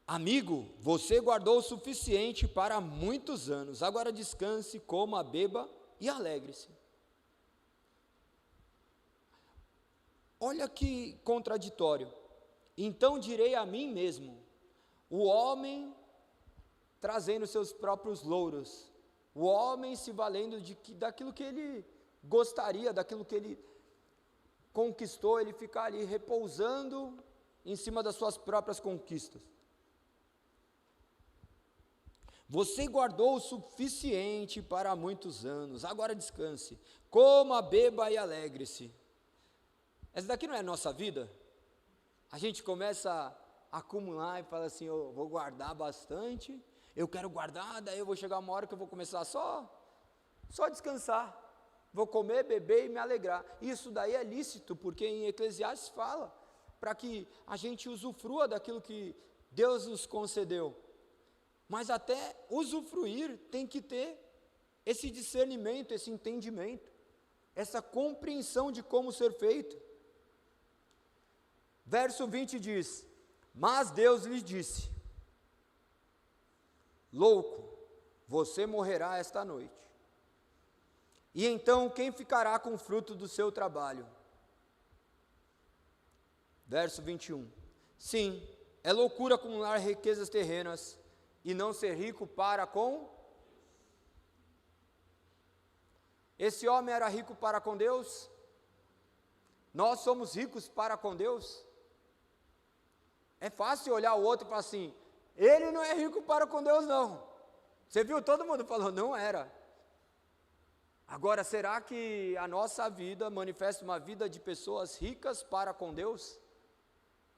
amigo, você guardou o suficiente para muitos anos, agora descanse, coma, beba e alegre-se. Olha que contraditório. Então direi a mim mesmo. O homem trazendo seus próprios louros, o homem se valendo daquilo que ele gostaria, daquilo que ele conquistou, ele ficar ali repousando em cima das suas próprias conquistas. Você guardou o suficiente para muitos anos, agora descanse, coma, beba e alegre-se. Essa daqui não é a nossa vida? A gente começa a acumular e fala assim: eu vou guardar bastante, eu quero guardar, daí eu vou chegar uma hora que eu vou começar só descansar, vou comer, beber e me alegrar. Isso daí é lícito, porque em Eclesiastes fala, para que a gente usufrua daquilo que Deus nos concedeu. Mas até usufruir tem que ter esse discernimento, esse entendimento, essa compreensão de como ser feito. Verso 20 diz: mas Deus lhe disse: louco, você morrerá esta noite. E então quem ficará com o fruto do seu trabalho? Verso 21. Sim, é loucura acumular riquezas terrenas e não ser rico para com... Esse homem era rico para com Deus? Nós somos ricos para com Deus? É fácil olhar o outro e falar assim: ele não é rico para com Deus não. Você viu, todo mundo falou, não era. Agora, será que a nossa vida manifesta uma vida de pessoas ricas para com Deus?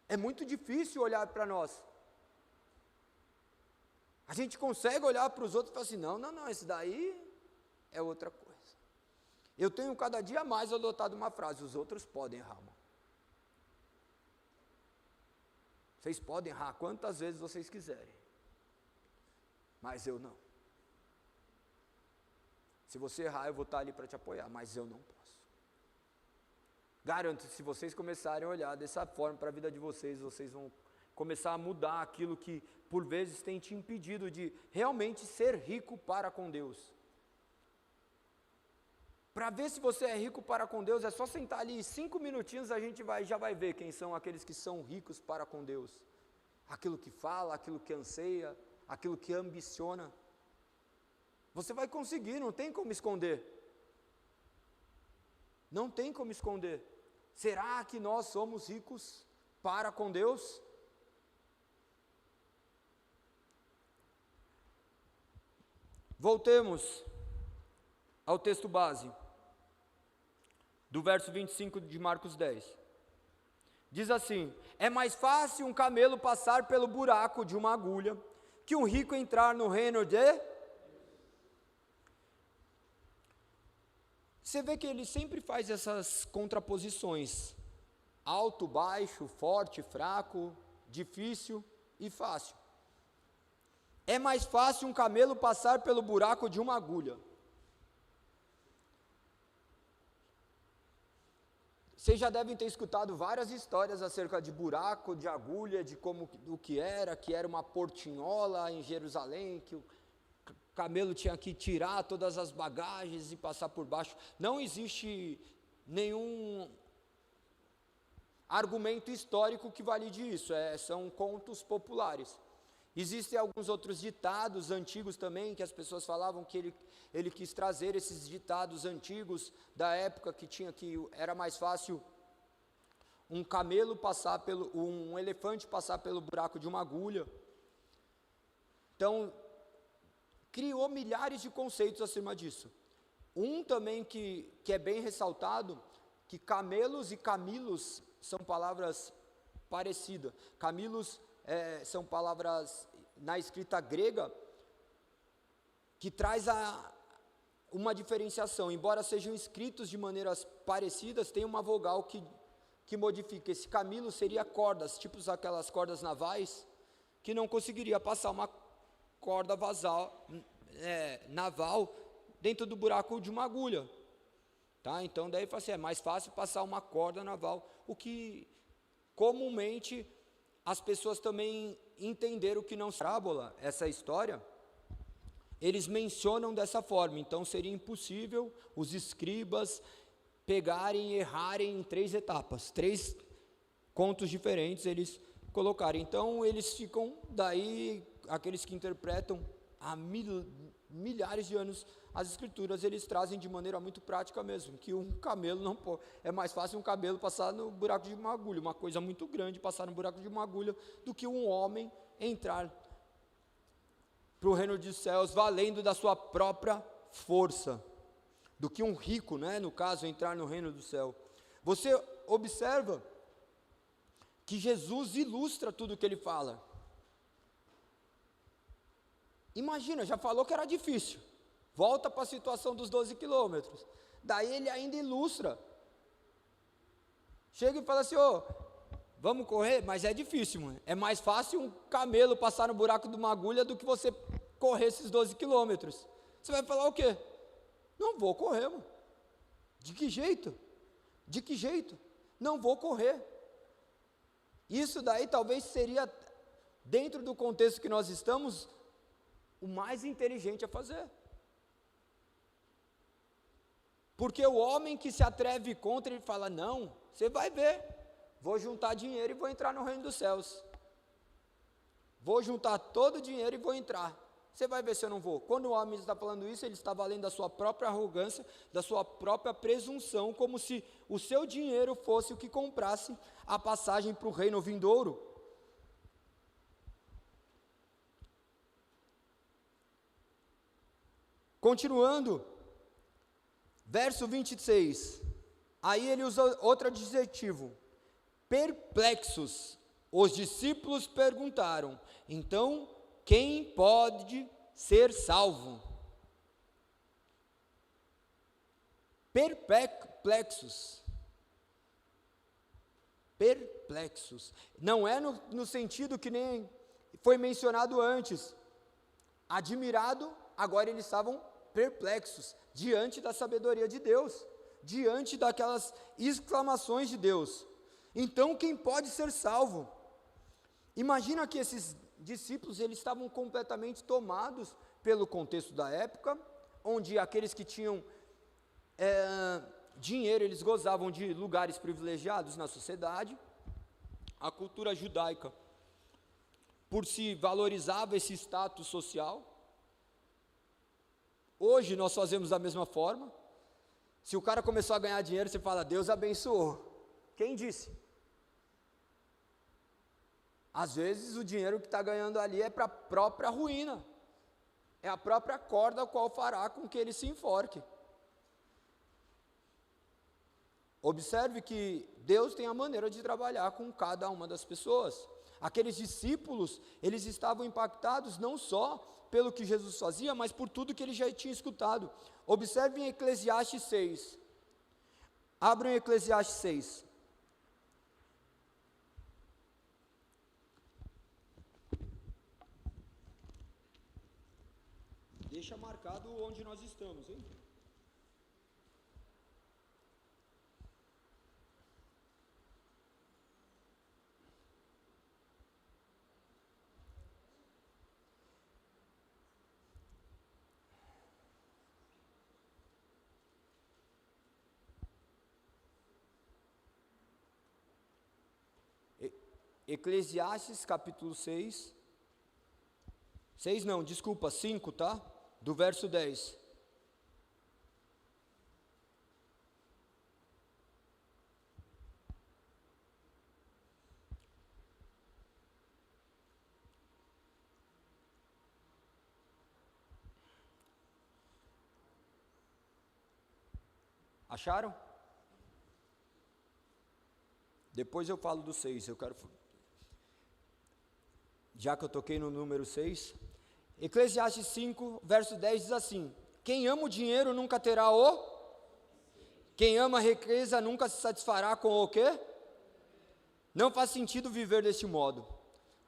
É muito difícil olhar para nós. A gente consegue olhar para os outros e falar assim: não, esse daí é outra coisa. Eu tenho cada dia mais adotado uma frase: os outros podem errar, mano. Vocês podem errar quantas vezes vocês quiserem, mas eu não. Se você errar, eu vou estar ali para te apoiar, mas eu não posso. Garanto, se vocês começarem a olhar dessa forma para a vida de vocês, vocês vão começar a mudar aquilo que por vezes tem te impedido de realmente ser rico para com Deus. Para ver se você é rico para com Deus, é só sentar ali 5 minutinhos, a gente já vai ver quem são aqueles que são ricos para com Deus. Aquilo que fala, aquilo que anseia, aquilo que ambiciona. Você vai conseguir, não tem como esconder. Não tem como esconder. Será que nós somos ricos para com Deus? Voltemos ao texto base, do verso 25 de Marcos 10. Diz assim: é mais fácil um camelo passar pelo buraco de uma agulha que um rico entrar no reino de... Você vê que ele sempre faz essas contraposições: alto, baixo, forte, fraco, difícil e fácil. É mais fácil um camelo passar pelo buraco de uma agulha. Vocês já devem ter escutado várias histórias acerca de buraco, de agulha, de como o que era uma portinhola em Jerusalém, que o camelo tinha que tirar todas as bagagens e passar por baixo. Não existe nenhum argumento histórico que valide isso, são contos populares. Existem alguns outros ditados antigos também, que as pessoas falavam que ele quis trazer esses ditados antigos da época que era mais fácil um elefante passar pelo buraco de uma agulha. Então, criou milhares de conceitos acima disso. Um também que é bem ressaltado, que camelos e camilos são palavras parecidas. Camilos são palavras na escrita grega que traz uma diferenciação. Embora sejam escritos de maneiras parecidas, tem uma vogal que modifica. Esse camilo seria cordas, tipo aquelas cordas navais, que não conseguiria passar uma corda naval dentro do buraco de uma agulha. Tá? Então daí fala assim, é mais fácil passar uma corda naval, o que comumente as pessoas também entenderam que não parábola, essa história, eles mencionam dessa forma. Então seria impossível os escribas pegarem e errarem em 3 etapas, 3 contos diferentes eles colocarem. Então eles ficam, daí aqueles que interpretam há milhares de anos as escrituras, eles trazem de maneira muito prática mesmo, que um camelo não pode, é mais fácil um camelo passar no buraco de uma agulha, uma coisa muito grande passar no buraco de uma agulha, do que um homem entrar para o reino dos céus valendo da sua própria força, do que um rico, no caso, entrar no reino do céu. Você observa que Jesus ilustra tudo o que ele fala. Imagina, já falou que era difícil, volta para a situação dos 12 quilômetros, daí ele ainda ilustra, chega e fala assim, vamos correr, mas é difícil, mano. É mais fácil um camelo passar no buraco de uma agulha do que você correr esses 12 quilômetros. Você vai falar o quê? Não vou correr, mano. De que jeito? De que jeito? Não vou correr. Isso daí talvez seria, dentro do contexto que nós estamos, o mais inteligente a fazer. Porque o homem que se atreve contra, ele fala, não, você vai ver, vou juntar dinheiro e vou entrar no reino dos céus. Vou juntar todo o dinheiro e vou entrar. Você vai ver se eu não vou. Quando o homem está falando isso, ele está valendo da sua própria arrogância, da sua própria presunção, como se o seu dinheiro fosse o que comprasse a passagem para o reino vindouro. Continuando, verso 26, aí ele usa outro adjetivo, perplexos. Os discípulos perguntaram, então, quem pode ser salvo? Perplexos. Perplexos. Não é no sentido que nem foi mencionado antes. Admirado, agora eles estavam perplexos diante da sabedoria de Deus, diante daquelas exclamações de Deus. Então, quem pode ser salvo? Imagina que esses discípulos, eles estavam completamente tomados pelo contexto da época, onde aqueles que tinham dinheiro, eles gozavam de lugares privilegiados na sociedade. A cultura judaica, por si valorizava esse status social. Hoje nós fazemos da mesma forma. Se o cara começou a ganhar dinheiro, você fala, Deus abençoou. Quem disse? Às vezes o dinheiro que está ganhando ali é para a própria ruína, é a própria corda a qual fará com que ele se enforque. Observe que Deus tem a maneira de trabalhar com cada uma das pessoas. Aqueles discípulos, eles estavam impactados não só pelo que Jesus fazia, mas por tudo que ele já tinha escutado. Observe em Eclesiastes 6. Abram Eclesiastes 6. Deixa marcado onde nós estamos, hein? Eclesiastes capítulo 6. 6 não, desculpa, 5, tá? Do verso 10. Acharam? Depois eu falo do 6, eu quero... Já que eu toquei no número 6, Eclesiastes 5, verso 10 diz assim: quem ama o dinheiro nunca terá quem ama a riqueza nunca se satisfará com o quê? Não faz sentido viver deste modo.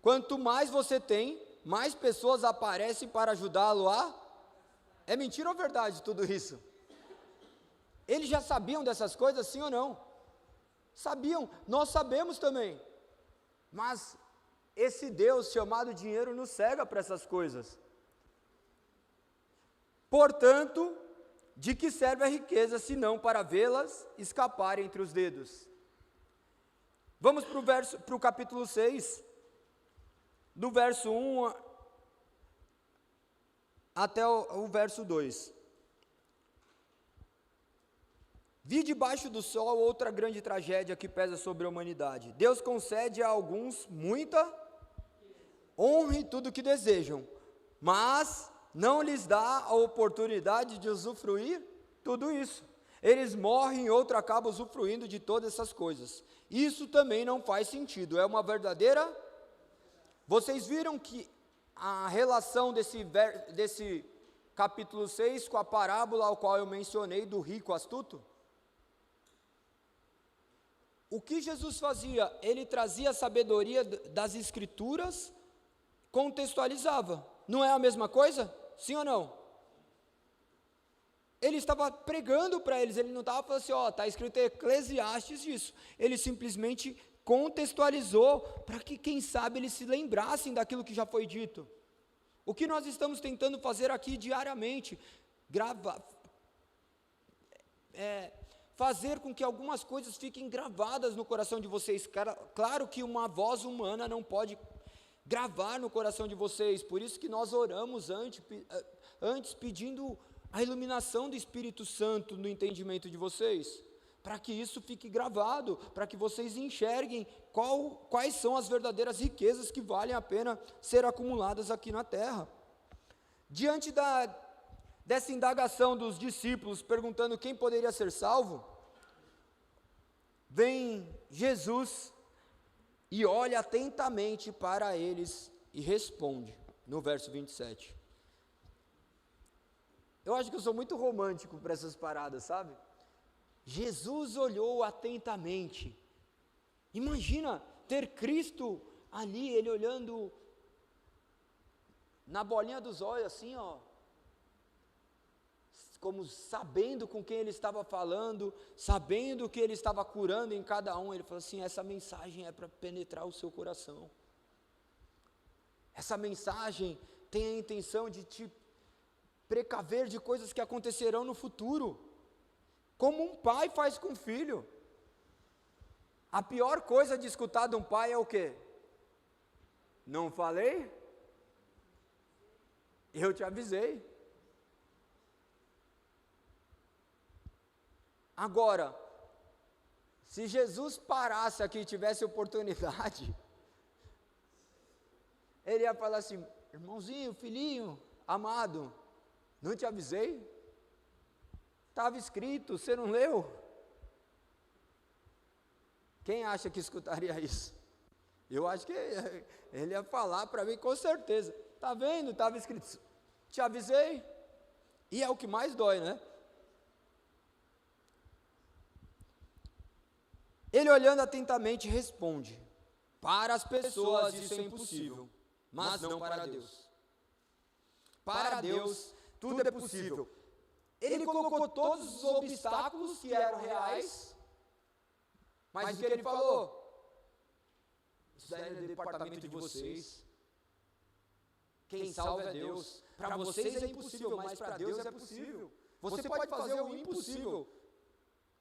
Quanto mais você tem, mais pessoas aparecem para ajudá-lo a... É mentira ou verdade tudo isso? Eles já sabiam dessas coisas, sim ou não? Sabiam, nós sabemos também. Mas esse Deus chamado dinheiro nos cega para essas coisas. Portanto, de que serve a riqueza, senão para vê-las escapar entre os dedos? Vamos para o capítulo 6, do verso 1 até o verso 2. Vi debaixo do sol outra grande tragédia que pesa sobre a humanidade. Deus concede a alguns muita honra e tudo o que desejam, mas não lhes dá a oportunidade de usufruir tudo isso. Eles morrem e outro acaba usufruindo de todas essas coisas. Isso também não faz sentido, é uma verdadeira... Vocês viram que a relação desse capítulo 6 com a parábola ao qual eu mencionei do rico astuto? O que Jesus fazia? Ele trazia a sabedoria das escrituras, contextualizava. Não é a mesma coisa? Sim ou não? Ele estava pregando para eles, ele não estava falando assim, está escrito em Eclesiastes isso. Ele simplesmente contextualizou para que, quem sabe, eles se lembrassem daquilo que já foi dito. O que nós estamos tentando fazer aqui diariamente? Fazer com que algumas coisas fiquem gravadas no coração de vocês. Claro que uma voz humana não pode gravar no coração de vocês, por isso que nós oramos antes pedindo a iluminação do Espírito Santo no entendimento de vocês, para que isso fique gravado, para que vocês enxerguem quais são as verdadeiras riquezas que valem a pena ser acumuladas aqui na terra. Diante dessa indagação dos discípulos, perguntando quem poderia ser salvo, vem Jesus e olha atentamente para eles e responde, no verso 27. Eu acho que eu sou muito romântico para essas paradas, sabe? Jesus olhou atentamente. Imagina ter Cristo ali, ele olhando na bolinha dos olhos, assim, como sabendo com quem ele estava falando, sabendo que ele estava curando em cada um. Ele falou assim: essa mensagem é para penetrar o seu coração. Essa mensagem tem a intenção de te precaver de coisas que acontecerão no futuro, como um pai faz com o filho. A pior coisa de escutar de um pai é o quê? Não falei? Eu te avisei. Agora, se Jesus parasse aqui e tivesse oportunidade, ele ia falar assim: irmãozinho, filhinho, amado, não te avisei? Estava escrito, você não leu? Quem acha que escutaria isso? Eu acho que ele ia falar para mim com certeza. Tá vendo? Estava escrito, te avisei. E é o que mais dói, né? Ele olhando atentamente responde, para as pessoas isso é impossível, mas não para Deus. Para Deus tudo é possível. Ele colocou todos os obstáculos que eram reais, mas o que ele falou? Isso daí é do departamento de vocês. Quem salva é Deus. Para vocês é impossível, mas para Deus é possível. Você pode fazer o impossível,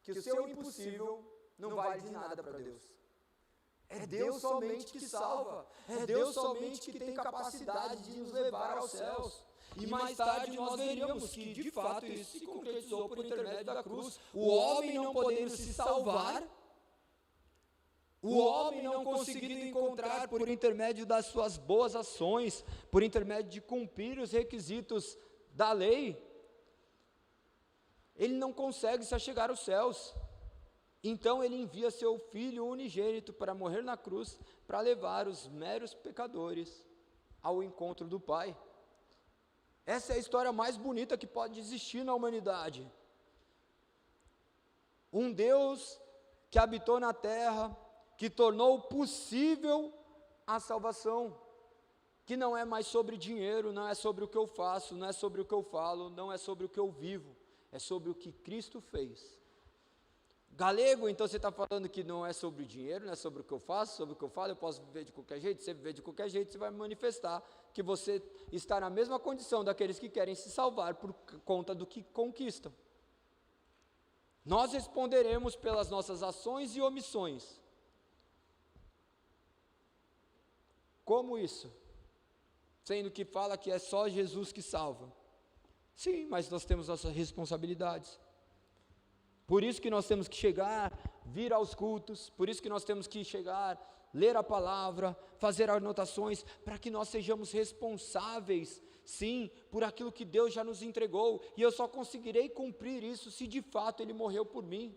que o seu impossível não vale de nada para Deus. É Deus somente que salva. É Deus somente que tem capacidade de nos levar aos céus. E mais tarde nós veríamos que de fato isso se concretizou por intermédio da cruz. O homem não podendo se salvar, o homem não conseguindo encontrar por intermédio das suas boas ações, por intermédio de cumprir os requisitos da lei, ele não consegue se achegar aos céus. Então ele envia seu filho unigênito para morrer na cruz, para levar os meros pecadores ao encontro do Pai. Essa é a história mais bonita que pode existir na humanidade. Um Deus que habitou na terra, que tornou possível a salvação, que não é mais sobre dinheiro, não é sobre o que eu faço, não é sobre o que eu falo, não é sobre o que eu vivo, é sobre o que Cristo fez. Galego, então você está falando que não é sobre o dinheiro, não é sobre o que eu faço, sobre o que eu falo, eu posso viver de qualquer jeito, você viver de qualquer jeito, você vai manifestar que você está na mesma condição daqueles que querem se salvar por conta do que conquistam. Nós responderemos pelas nossas ações e omissões. Como isso? Sendo que fala que é só Jesus que salva. Sim, mas nós temos nossas responsabilidades. Por isso que nós temos que chegar, vir aos cultos, por isso que nós temos que chegar, ler a palavra, fazer anotações, para que nós sejamos responsáveis, sim, por aquilo que Deus já nos entregou, e eu só conseguirei cumprir isso se de fato Ele morreu por mim,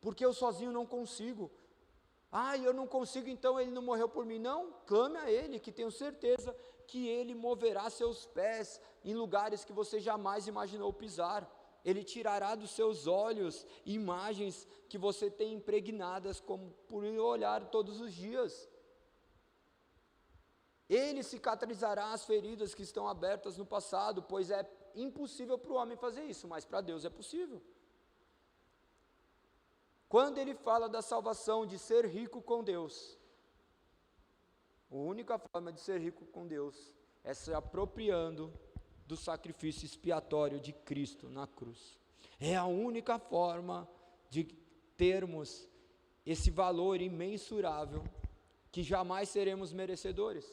porque eu sozinho não consigo. Eu não consigo, então Ele não morreu por mim. Não, clame a Ele, que tenho certeza que Ele moverá seus pés em lugares que você jamais imaginou pisar. Ele tirará dos seus olhos imagens que você tem impregnadas como por olhar todos os dias. Ele cicatrizará as feridas que estão abertas no passado, pois é impossível para o homem fazer isso, mas para Deus é possível. Quando ele fala da salvação, de ser rico com Deus, a única forma de ser rico com Deus é se apropriando do sacrifício expiatório de Cristo na cruz. É a única forma de termos esse valor imensurável que jamais seremos merecedores.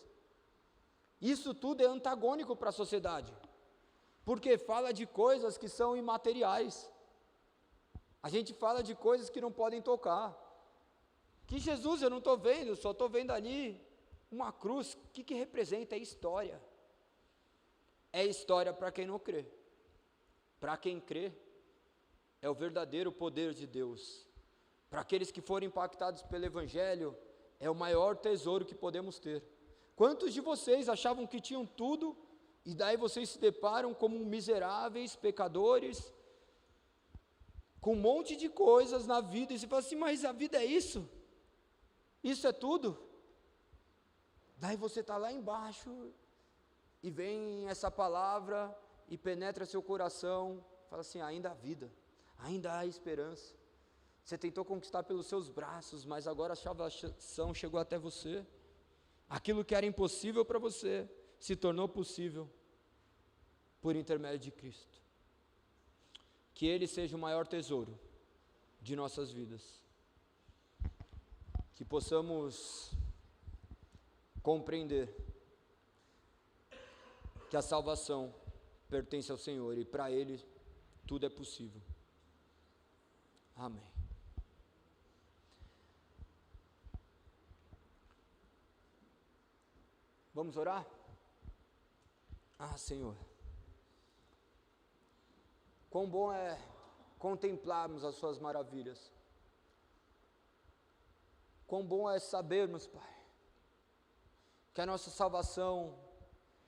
Isso tudo é antagônico para a sociedade, porque fala de coisas que são imateriais. A gente fala de coisas que não podem tocar. Que Jesus eu não estou vendo, só estou vendo ali uma cruz. O que representa? É história. É história para quem não crê. Para quem crê, é o verdadeiro poder de Deus. Para aqueles que forem impactados pelo Evangelho, é o maior tesouro que podemos ter. Quantos de vocês achavam que tinham tudo, e daí vocês se deparam como miseráveis, pecadores, com um monte de coisas na vida, e você fala assim, mas a vida é isso? Isso é tudo? Daí você está lá embaixo, e vem essa palavra, e penetra seu coração, fala assim, ainda há vida, ainda há esperança. Você tentou conquistar pelos seus braços, mas agora a salvação chegou até você. Aquilo que era impossível para você, se tornou possível, por intermédio de Cristo. Que Ele seja o maior tesouro de nossas vidas. Que possamos compreender que a salvação pertence ao Senhor e para Ele tudo é possível. Amém. Vamos orar? Senhor, quão bom é contemplarmos as suas maravilhas. quão bom é sabermos, Pai, que a nossa salvação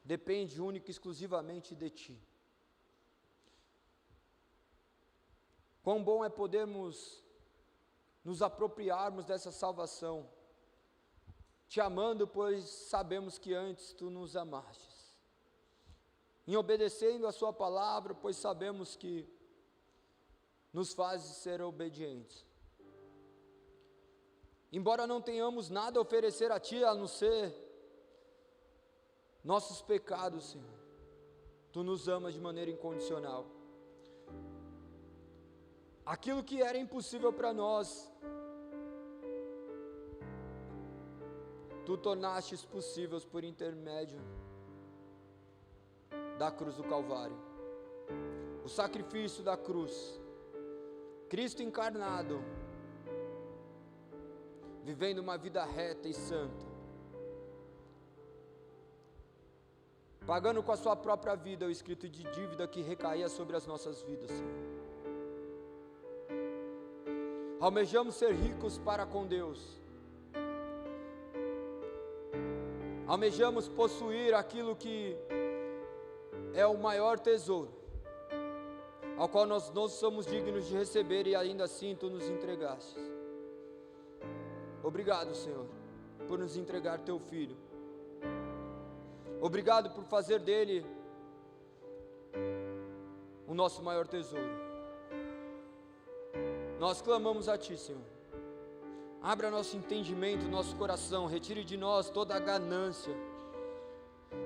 depende única e exclusivamente de Ti. Quão bom é podermos nos apropriarmos dessa salvação, Te amando, pois sabemos que antes Tu nos amastes. Em obedecendo a Sua palavra, pois sabemos que nos fazes ser obedientes. Embora não tenhamos nada a oferecer a Ti, a não ser nossos pecados, Senhor, Tu nos amas de maneira incondicional. Aquilo que era impossível para nós, Tu tornastes possíveis por intermédio da cruz do Calvário. O sacrifício da cruz, Cristo encarnado, vivendo uma vida reta e santa, pagando com a sua própria vida o escrito de dívida que recaía sobre as nossas vidas, Senhor. Almejamos ser ricos para com Deus, almejamos possuir aquilo que é o maior tesouro, ao qual nós não somos dignos de receber, e ainda assim Tu nos entregastes. Obrigado, Senhor, por nos entregar Teu Filho. Obrigado por fazer dele o nosso maior tesouro. Nós clamamos a Ti, Senhor. Abra nosso entendimento, nosso coração. Retire de nós toda a ganância.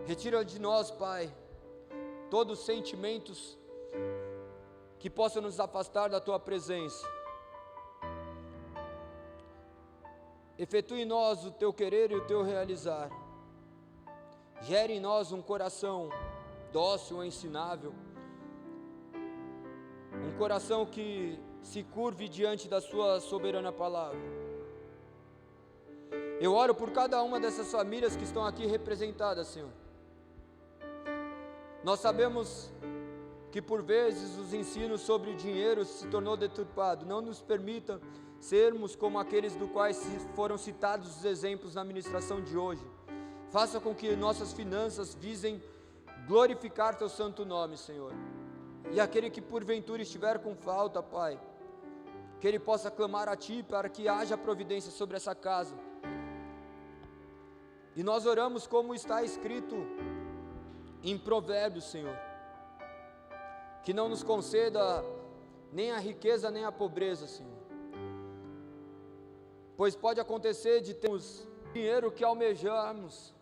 Retira de nós, Pai, todos os sentimentos que possam nos afastar da Tua presença. Efetue em nós o Teu querer e o Teu realizar. Gere em nós um coração dócil, ensinável, um coração que se curve diante da Sua soberana palavra. Eu oro por cada uma dessas famílias que estão aqui representadas, Senhor. Nós sabemos que por vezes os ensinos sobre o dinheiro se tornou deturpado. Não nos permita sermos como aqueles do quais foram citados os exemplos na ministração de hoje. Faça com que nossas finanças visem glorificar Teu santo nome, Senhor. E aquele que porventura estiver com falta, Pai, que ele possa clamar a Ti para que haja providência sobre essa casa. E nós oramos como está escrito em Provérbios, Senhor, que não nos conceda nem a riqueza nem a pobreza, Senhor, pois pode acontecer de termos dinheiro que almejamos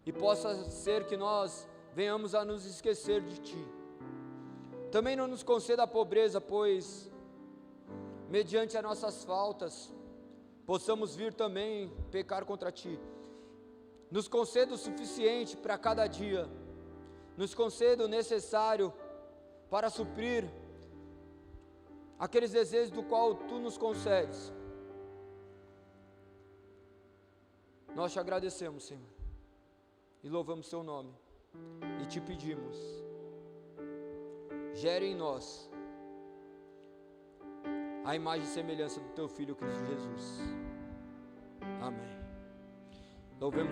e possa ser que nós venhamos a nos esquecer de Ti. Também não nos conceda a pobreza, pois mediante as nossas faltas possamos vir também pecar contra Ti. Nos conceda o suficiente para cada dia, nos conceda o necessário para suprir aqueles desejos do qual Tu nos concedes. Nós Te agradecemos, Senhor, e louvamos Seu nome, e Te pedimos, gere em nós a imagem e semelhança do Teu Filho Cristo Jesus. Amém. Louvemos